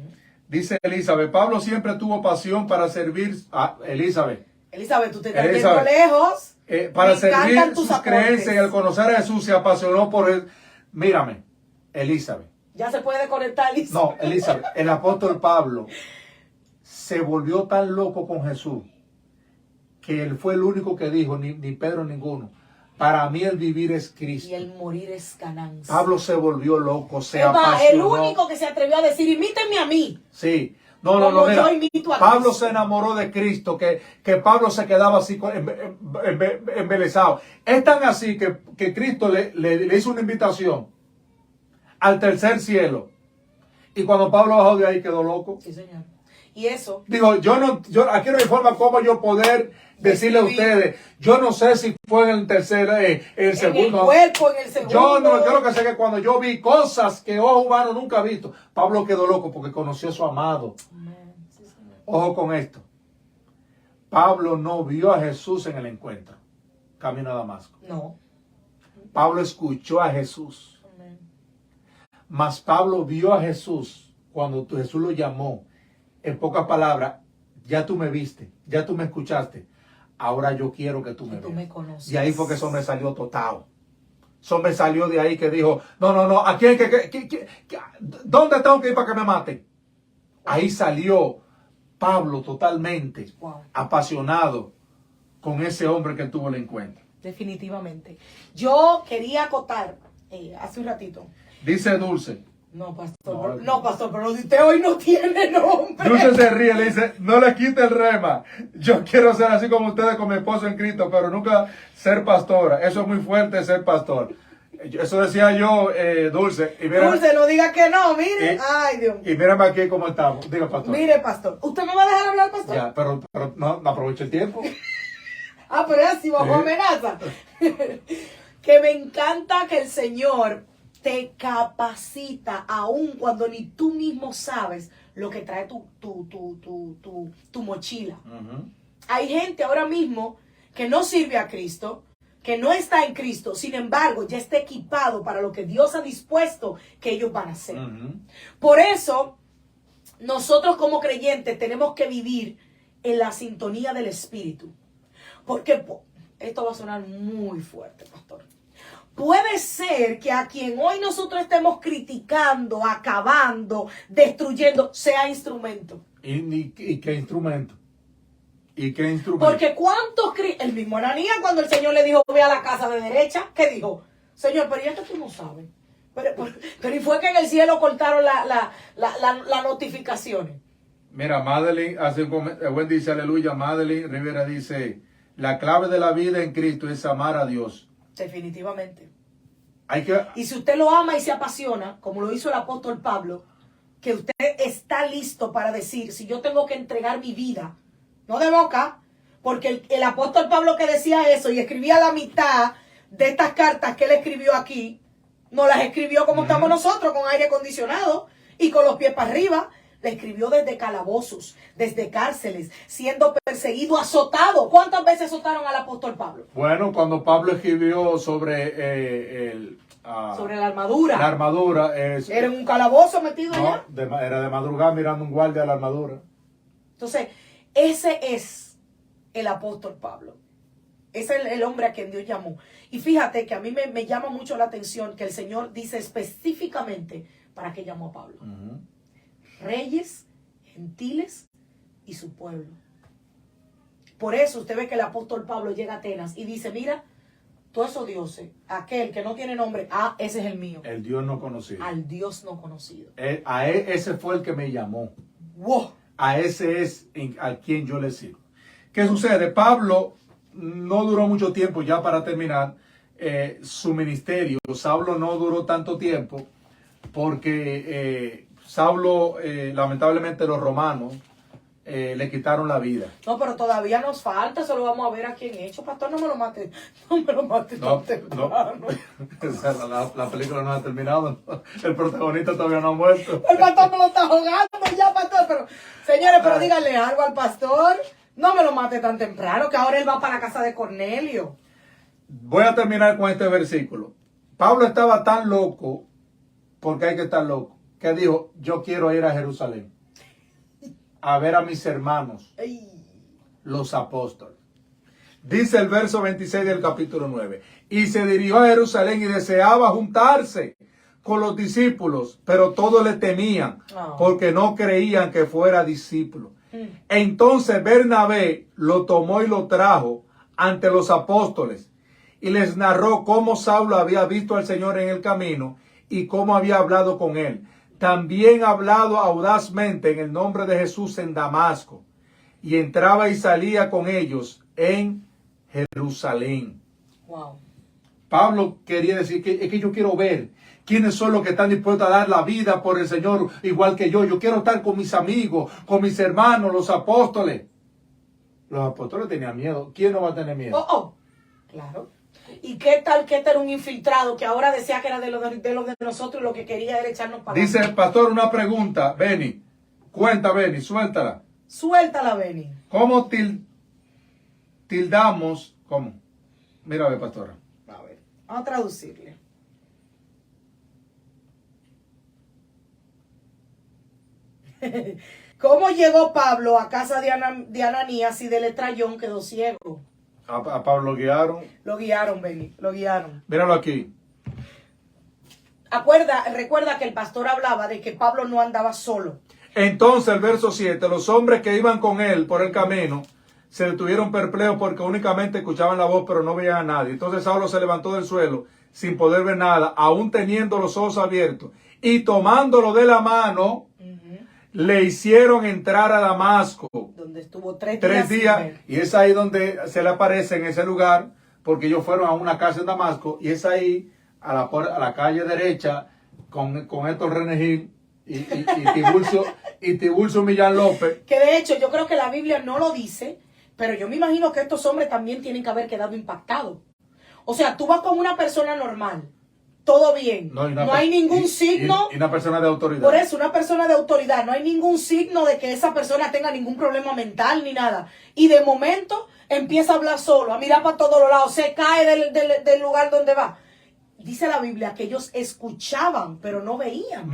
Dice Elizabeth, Pablo siempre tuvo pasión para servir a Elizabeth. Elizabeth, tú te estás Elizabeth. yendo lejos. Para Me encantan servir tus sus aportes. creencias y al conocer a Jesús se apasionó por él. Mírame, Elizabeth. Ya se puede conectar, Elizabeth. No, Elizabeth, el apóstol Pablo se volvió tan loco con Jesús que él fue el único que dijo, ni Pedro ninguno, para mí el vivir es Cristo. Y el morir es ganancia. Pablo se volvió loco, se Es más, el apasionó. único que se atrevió a decir, imítenme a mí. Sí. No, Como mira, yo imito a Pablo Cristo. se enamoró de Cristo, que Pablo se quedaba así embelesado. Es tan así que Cristo le hizo una invitación al tercer cielo. Y cuando Pablo bajó de ahí quedó loco. Sí, señor. Y eso, Digo, aquí no hay forma como yo poder decirle a ustedes, yo no sé si fue en el tercer, el segundo. en el cuerpo, en el segundo. Yo lo que sé es que cuando yo vi cosas que ojo humano nunca ha visto, Pablo quedó loco porque conoció a su amado. Amén. Sí, señor. Ojo con esto. Pablo no vio a Jesús en el encuentro, camino a Damasco. No. Pablo escuchó a Jesús. Amén. Mas Pablo vio a Jesús cuando Jesús lo llamó. En pocas palabras, ya tú me viste, ya tú me escuchaste. Ahora yo quiero que tú me Que tú veas. me conoces. Y ahí fue que eso me salió total. Eso me salió de ahí que dijo, no, ¿a quién, dónde tengo que ir para que me maten? Ahí salió Pablo totalmente Wow. apasionado con ese hombre que tuvo el encuentro. Definitivamente. Yo quería acotar hace un ratito. Dice Dulce. No, pastor. No, No, pastor, pero usted hoy no tiene nombre. Dulce se ríe, le dice, no le quite el rema. Yo quiero ser así como ustedes con mi esposo en Cristo, pero nunca ser pastora. Eso es muy fuerte, ser pastor. Eso decía yo, Dulce. Y mira, Dulce, no diga que no, mire. Y- Ay, Dios mío. y mírame aquí cómo estamos. Diga, pastor. Mire, pastor. ¿Usted me va a dejar hablar, pastor? Ya, pero no aproveche el tiempo. Ah, pero es así, bajo Sí. amenaza. Que me encanta que el Señor te capacita aun cuando ni tú mismo sabes lo que trae tu mochila. Ujú. Hay gente ahora mismo que no sirve a Cristo, que no está en Cristo, sin embargo, ya está equipado para lo que Dios ha dispuesto que ellos van a hacer. Ujú. Por eso, nosotros como creyentes tenemos que vivir en la sintonía del Espíritu. Porque esto va a sonar muy fuerte, pastor. Puede ser que a quien hoy nosotros estemos criticando, acabando, destruyendo, sea instrumento. ¿Y qué instrumento? ¿Y qué instrumento? Porque cuántos, el mismo Ananías cuando el Señor le dijo, ve a la casa de derecha, ¿qué dijo? Señor, pero ¿y esto tú no sabes? Pero y fue que en el cielo cortaron las notificaciones. Mira, Madeline hace un comentario. Buen dice, aleluya. Madeline Rivera dice, la clave de la vida en Cristo es amar a Dios. Definitivamente. Hay que... Y si usted lo ama y se apasiona, como lo hizo el apóstol Pablo, que usted está listo para decir, si yo tengo que entregar mi vida, no de boca, porque el apóstol Pablo que decía eso y escribía la mitad de estas cartas que él escribió aquí, no las escribió como estamos nosotros, con aire acondicionado y con los pies para arriba. La escribió desde calabozos, desde cárceles, siendo perseguido, azotado. ¿Cuántas veces azotaron al apóstol Pablo? Bueno, cuando Pablo escribió sobre Sobre la armadura. la armadura, Era en un calabozo metido allá. no, era de madrugada mirando un guardia a la armadura. Entonces, ese es el apóstol Pablo. Ese es el hombre a quien Dios llamó. Y fíjate que a mí me llama mucho la atención que el Señor dice específicamente para qué llamó a Pablo. Ujú. Reyes, gentiles y su pueblo. Por eso usted ve que el apóstol Pablo llega a Atenas y dice, mira, todos esos dioses, aquel que no tiene nombre, ese es el mío. El Dios no conocido. Al Dios no conocido. Ese fue el que me llamó. ¡Wow! A ese es a quien yo le sirvo. ¿Qué sucede? Pablo no duró mucho tiempo, ya para terminar. su ministerio. Saulo no duró tanto tiempo porque Saulo, lamentablemente los romanos, le quitaron la vida. No, pero todavía nos falta, eso lo vamos a ver aquí en Hechos. Pastor, no me lo mate, no me lo mate tan temprano. La película no ha terminado, el protagonista todavía no ha muerto. El pastor me lo está jugando ya, pastor, pero señores, pero díganle algo al pastor, no me lo mate tan temprano, que ahora él va para la casa de Cornelio. Voy a terminar con este versículo. Pablo estaba tan loco, porque hay que estar loco, que dijo, yo quiero ir a Jerusalén a ver a mis hermanos, los apóstoles. Dice el verso 26 del capítulo 9. Y se dirigió a Jerusalén y deseaba juntarse con los discípulos, pero todos le temían, porque no creían que fuera discípulo. Entonces Bernabé lo tomó y lo trajo ante los apóstoles y les narró cómo Saulo había visto al Señor en el camino y cómo había hablado con él. También ha hablado audazmente en el nombre de Jesús en Damasco, y entraba y salía con ellos en Jerusalén. Wow. Pablo quería decir que es que yo quiero ver quiénes son los que están dispuestos a dar la vida por el Señor igual que yo. Yo quiero estar con mis amigos, con mis hermanos, los apóstoles. Los apóstoles tenían miedo. ¿Quién no va a tener miedo? Claro. ¿Y qué tal que este era un infiltrado que ahora decía que era de los de nosotros y lo que quería era echarnos para Dice el pastor una pregunta, Beni. Cuenta, Beni, suéltala. Suéltala, Beni. ¿Cómo tildamos? ¿Cómo? Mira, a ver, pastora. A ver, vamos a traducirle. ¿Cómo llegó Pablo a casa de Ananías y del estrellón quedó ciego? A Pablo lo guiaron. Lo guiaron, Beni, lo guiaron. Míralo aquí. Recuerda que el pastor hablaba de que Pablo no andaba solo. Entonces el verso 7, los hombres que iban con él por el camino se detuvieron perplejos porque únicamente escuchaban la voz pero no veían a nadie. Entonces Saulo se levantó del suelo sin poder ver nada, aún teniendo los ojos abiertos, y tomándolo de la mano, le hicieron entrar a Damasco. Donde estuvo 3 días. Y es ahí donde se le aparece en ese lugar, porque ellos fueron a una casa en Damasco, y es ahí a la calle derecha con Héctor Renegil y Tiburcio Millán López. Que de hecho yo creo que la Biblia no lo dice, pero yo me imagino que estos hombres también tienen que haber quedado impactados. O sea, tú vas con una persona normal, todo bien, no hay ningún signo. Y una persona de autoridad. Por eso, una persona de autoridad, no hay ningún signo de que esa persona tenga ningún problema mental ni nada. Y de momento empieza a hablar solo, a mirar para todos los lados, se cae del lugar donde va. Dice la Biblia que ellos escuchaban, pero no veían.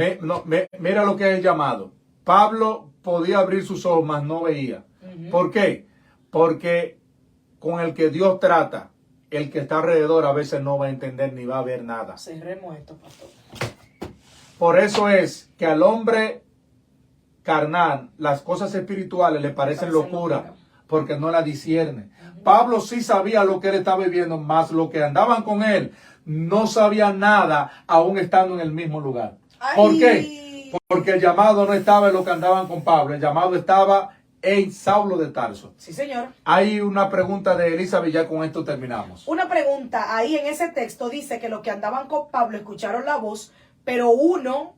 Mira lo que es el llamado. Pablo podía abrir sus ojos, mas no veía. ¿Por qué? Porque con el que Dios trata, el que está alrededor a veces no va a entender ni va a ver nada. Cerremos esto, pastor. Por eso es que al hombre carnal las cosas espirituales le parecen locura, porque no la discierne. Pablo sí sabía lo que él estaba viviendo, más lo que andaban con él no sabían nada, aún estando en el mismo lugar. ¿Por qué? Porque el llamado no estaba en lo que andaban con Pablo, el llamado estaba en Saulo de Tarso. Sí, señor. Hay una pregunta de Elizabeth, ya con esto terminamos. Una pregunta, ahí en ese texto dice que los que andaban con Pablo escucharon la voz, pero uno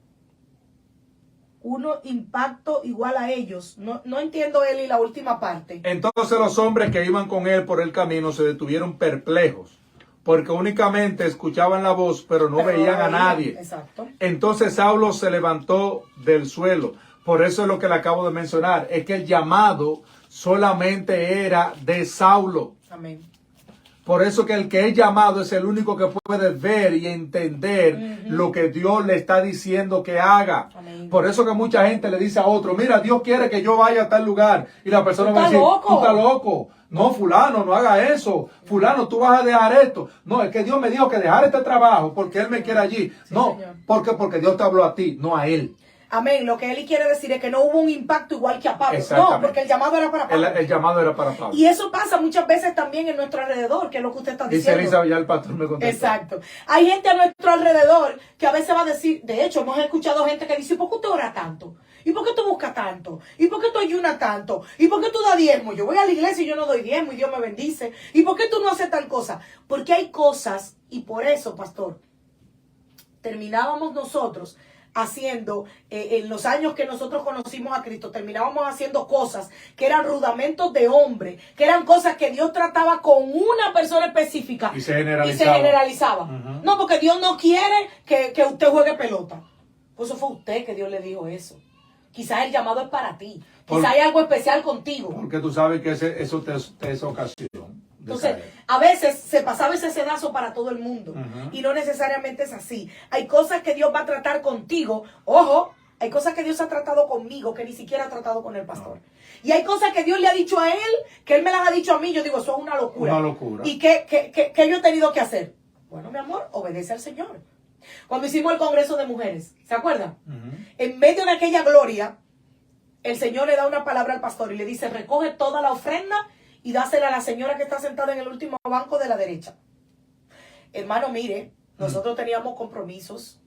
impacto igual a ellos. No entiendo Eli la última parte. Entonces los hombres que iban con él por el camino se detuvieron perplejos, porque únicamente escuchaban la voz, pero no veían a nadie. Exacto. Entonces Saulo se levantó del suelo. Por eso es lo que le acabo de mencionar. Es que el llamado solamente era de Saulo. Amén. Por eso que el que es llamado es el único que puede ver y entender lo que Dios le está diciendo que haga. Amén. Por eso que mucha gente le dice a otro, mira, Dios quiere que yo vaya a tal lugar. Y la persona va a decir, tú estás loco. No, fulano, no haga eso. Fulano, tú vas a dejar esto. No, es que Dios me dijo que dejar este trabajo porque Él me quiere allí. Sí, no, señor. porque Dios te habló a ti, no a Él. Amén. Lo que él quiere decir es que no hubo un impacto igual que a Pablo. Exactamente. No, porque el llamado era para Pablo. El llamado era para Pablo. Y eso pasa muchas veces también en nuestro alrededor, que es lo que usted está Dice diciendo. Elisa, ya el pastor me contestó. Exacto. Hay gente a nuestro alrededor que a veces va a decir, de hecho, hemos escuchado gente que dice, ¿por qué usted ora tanto? ¿Y por qué tú buscas tanto? ¿Y por qué tú ayunas tanto? ¿Y por qué tú das diezmo? Yo voy a la iglesia y yo no doy diezmo y Dios me bendice. ¿Y por qué tú no haces tal cosa? Porque hay cosas, y por eso, pastor, terminábamos nosotros haciendo, en los años que nosotros conocimos a Cristo, terminábamos haciendo cosas que eran rudamentos de hombre, que eran cosas que Dios trataba con una persona específica Y se generalizaba. No, porque Dios no quiere que usted juegue pelota. Pues eso fue usted que Dios le dijo eso. Quizás el llamado es para ti. Quizás hay algo especial contigo. Porque tú sabes que eso te es ocasión. Entonces, a veces se pasaba ese sedazo para todo el mundo. Y no necesariamente es así. Hay cosas que Dios va a tratar contigo. Ojo, hay cosas que Dios ha tratado conmigo que ni siquiera ha tratado con el pastor. No. Y hay cosas que Dios le ha dicho a él, que él me las ha dicho a mí. Yo digo, eso es una locura. Una locura. ¿Y qué yo he tenido que hacer? Bueno, mi amor, obedece al Señor. Cuando hicimos el Congreso de Mujeres, ¿se acuerdan? En medio de aquella gloria, el Señor le da una palabra al pastor y le dice, recoge toda la ofrenda y dásela a la señora que está sentada en el último banco de la derecha. Hermano, mire, nosotros teníamos compromisos.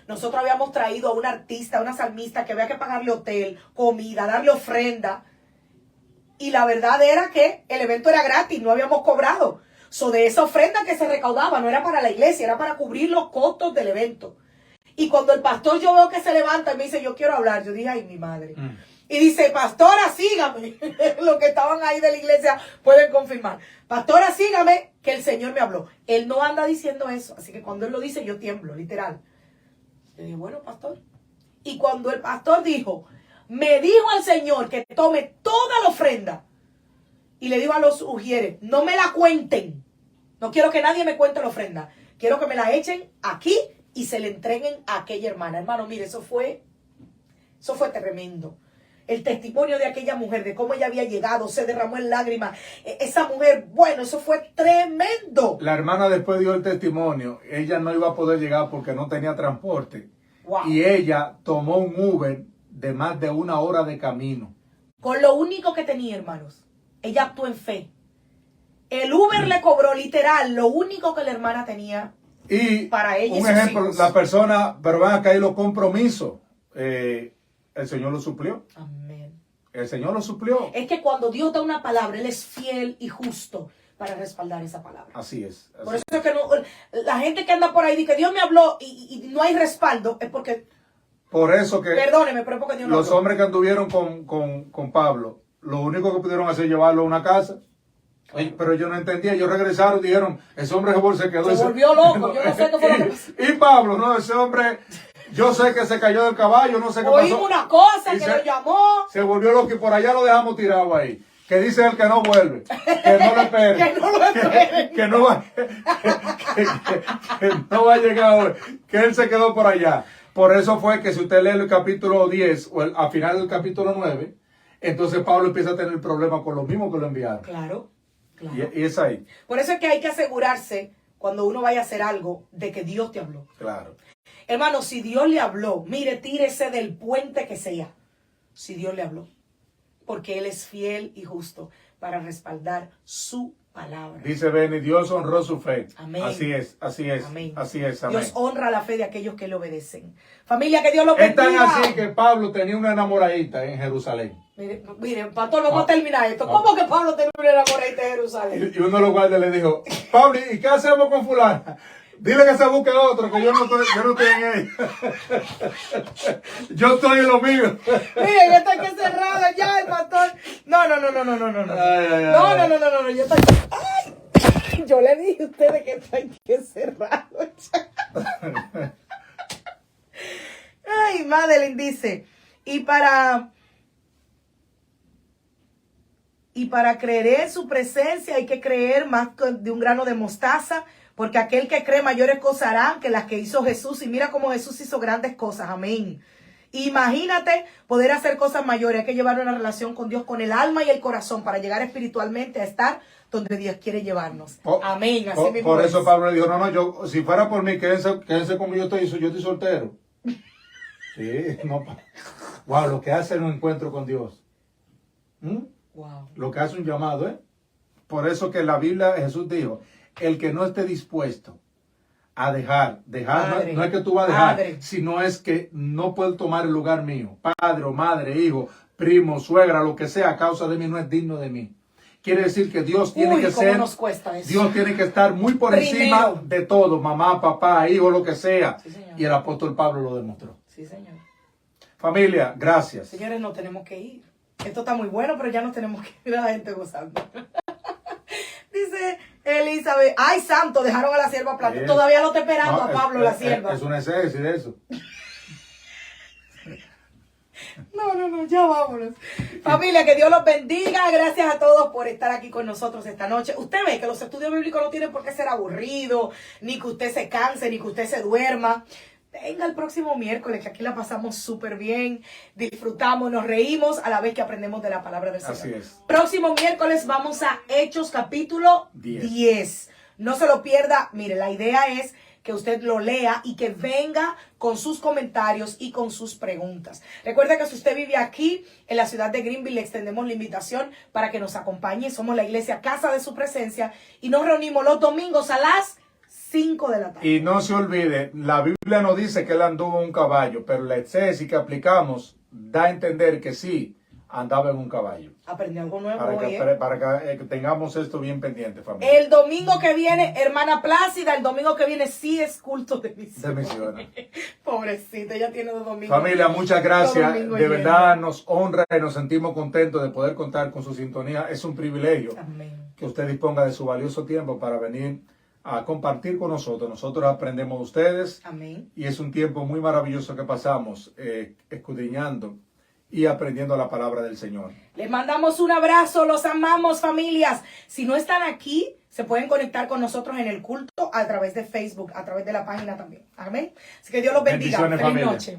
Nosotros habíamos traído a un artista, a una salmista que había que pagarle hotel, comida, darle ofrenda. Y la verdad era que el evento era gratis, no habíamos cobrado. De esa ofrenda que se recaudaba, no era para la iglesia, era para cubrir los costos del evento. Y cuando el pastor yo veo que se levanta y me dice, yo quiero hablar, yo dije, ay, mi madre. Y dice, pastora, sígame. Los que estaban ahí de la iglesia pueden confirmar. Pastora, sígame, que el Señor me habló. Él no anda diciendo eso, así que cuando él lo dice, yo tiemblo, literal. Yo dije, bueno, pastor. Y cuando el pastor dijo, me dijo al Señor que tome toda la ofrenda. Y le digo a los ujieres, no me la cuenten. No quiero que nadie me cuente la ofrenda. Quiero que me la echen aquí y se le entreguen a aquella hermana. Hermano, mire, eso fue tremendo. El testimonio de aquella mujer, de cómo ella había llegado, se derramó en lágrimas. Esa mujer, bueno, eso fue tremendo. La hermana después dio el testimonio. Ella no iba a poder llegar porque no tenía transporte. Wow. Y ella tomó un Uber de más de 1 hora de camino. Con lo único que tenía, hermanos. Ella actuó en fe. El Uber le cobró literal lo único que la hermana tenía y para ella. Un ejemplo, hijos. La persona, pero van a caer los compromisos. El Señor lo suplió. Amén. El Señor lo suplió. Es que cuando Dios da una palabra, Él es fiel y justo para respaldar esa palabra. Así es. Por eso es que la gente que anda por ahí dice que Dios me habló y no hay respaldo, es porque... Por eso que... Perdóneme, pero es porque Dios no los habló. hombres que anduvieron con Pablo, lo único que pudieron hacer es llevarlo a una casa. Pero yo no entendía, ellos regresaron y dijeron, ese hombre se quedó. Se volvió loco, yo no sé qué fue lo que pasó. Y Pablo, no, ese hombre, yo sé que se cayó del caballo, no sé qué pasó. Oímos una cosa, que lo llamó. Se volvió loco y por allá lo dejamos tirado ahí. Que dice él que no vuelve, que no lo espere. Que no lo espere. Que no va a llegar hoy, que él se quedó por allá. Por eso fue que si usted lee el capítulo 10 o al final del capítulo 9, entonces Pablo empieza a tener problemas con los mismos que lo enviaron. Claro. Claro. Y es ahí. Por eso es que hay que asegurarse, cuando uno vaya a hacer algo, de que Dios te habló. Claro. Hermano, si Dios le habló, mire, tírese del puente que sea. Si Dios le habló. Porque Él es fiel y justo para respaldar su palabra. Dice Benny, Dios honró su fe. Amén. Así es, así es. Amén. Así es, amén. Dios honra la fe de aquellos que le obedecen. Familia, que Dios lo bendiga. Es tan así que Pablo tenía una enamoradita en Jerusalén. Mire, pastor, vamos a terminar esto. ¿Cómo que Pablo tenía una enamoradita en Jerusalén? Y uno de los guardias le dijo, Pablo, ¿y qué hacemos con fulana? Dile que se busque otro, que yo no estoy en ella. Yo estoy en lo mío. Mire, ya está que cerrado ya el pastor. No. No, yo estoy... ¡Ay! Yo le dije a ustedes que está que cerrado ya. Ay, Madeline dice, y para creer en su presencia hay que creer más de un grano de mostaza, porque aquel que cree mayores cosas harán que las que hizo Jesús. Y mira cómo Jesús hizo grandes cosas. Amén. Imagínate poder hacer cosas mayores. Hay que llevar una relación con Dios, con el alma y el corazón, para llegar espiritualmente a estar donde Dios quiere llevarnos. Amén. Así mismo por eso Pablo le dijo, no, yo, si fuera por mí, quédense conmigo, yo estoy soltero. Sí, no. Wow, lo que hace un encuentro con Dios. Wow. Lo que hace un llamado, ¿eh? Por eso que en la Biblia Jesús dijo, el que no esté dispuesto a dejar, Padre, no es que tú vas a dejar, padre. sino es que no puede tomar el lugar mío. Padre o madre, hijo, primo, suegra, lo que sea, a causa de mí, no es digno de mí. Quiere decir que Dios tiene que cómo ser, nos cuesta eso. Dios tiene que estar muy por Primero. encima de todo, mamá, papá, hijo, lo que sea. Sí, señor. Y el apóstol Pablo lo demostró. Sí, señor. Familia, gracias. Señores, no tenemos que ir. Esto está muy bueno, pero ya nos tenemos que ir a la gente gozando. Dice Elizabeth, ay santo, dejaron a la sierva plata. Bien. Todavía lo está esperando No, a Pablo, la sierva. Es un exceso de eso. No, ya vámonos. Familia, que Dios los bendiga. Gracias a todos por estar aquí con nosotros esta noche. Usted ve que los estudios bíblicos no tienen por qué ser aburridos, ni que usted se canse, ni que usted se duerma. Venga el próximo miércoles, que aquí la pasamos súper bien, disfrutamos, nos reímos a la vez que aprendemos de la palabra del Señor. Así es. Próximo miércoles vamos a Hechos capítulo 10. No se lo pierda. Mire, la idea es que usted lo lea y que venga con sus comentarios y con sus preguntas. Recuerde que si usted vive aquí en la ciudad de Greenville, le extendemos la invitación para que nos acompañe. Somos la iglesia Casa de Su Presencia y nos reunimos los domingos a las 5 de la tarde. Y no se olvide, la Biblia no dice que él anduvo en un caballo, pero la exégesis que aplicamos da a entender que sí andaba en un caballo. Aprendí algo nuevo Para hoy, que, para que tengamos esto bien pendiente, familia. El domingo que viene, hermana Plácida, el domingo que viene sí es culto de misión. De misiones. Pobrecita, ella tiene 2 domingos. Familia, muchas gracias. Domingo De lleno. verdad nos honra y nos sentimos contentos de poder contar con su sintonía. Es un privilegio Amén. que usted disponga de su valioso tiempo para venir a compartir con nosotros. Nosotros aprendemos de ustedes Amén. y es un tiempo muy maravilloso que pasamos escudriñando y aprendiendo la palabra del Señor. Les mandamos un abrazo, los amamos, familias. Si no están aquí, se pueden conectar con nosotros en el culto a través de Facebook, a través de la página también. Amén. Así que Dios los bendiga. Bendiciones, Feliz familia. noche.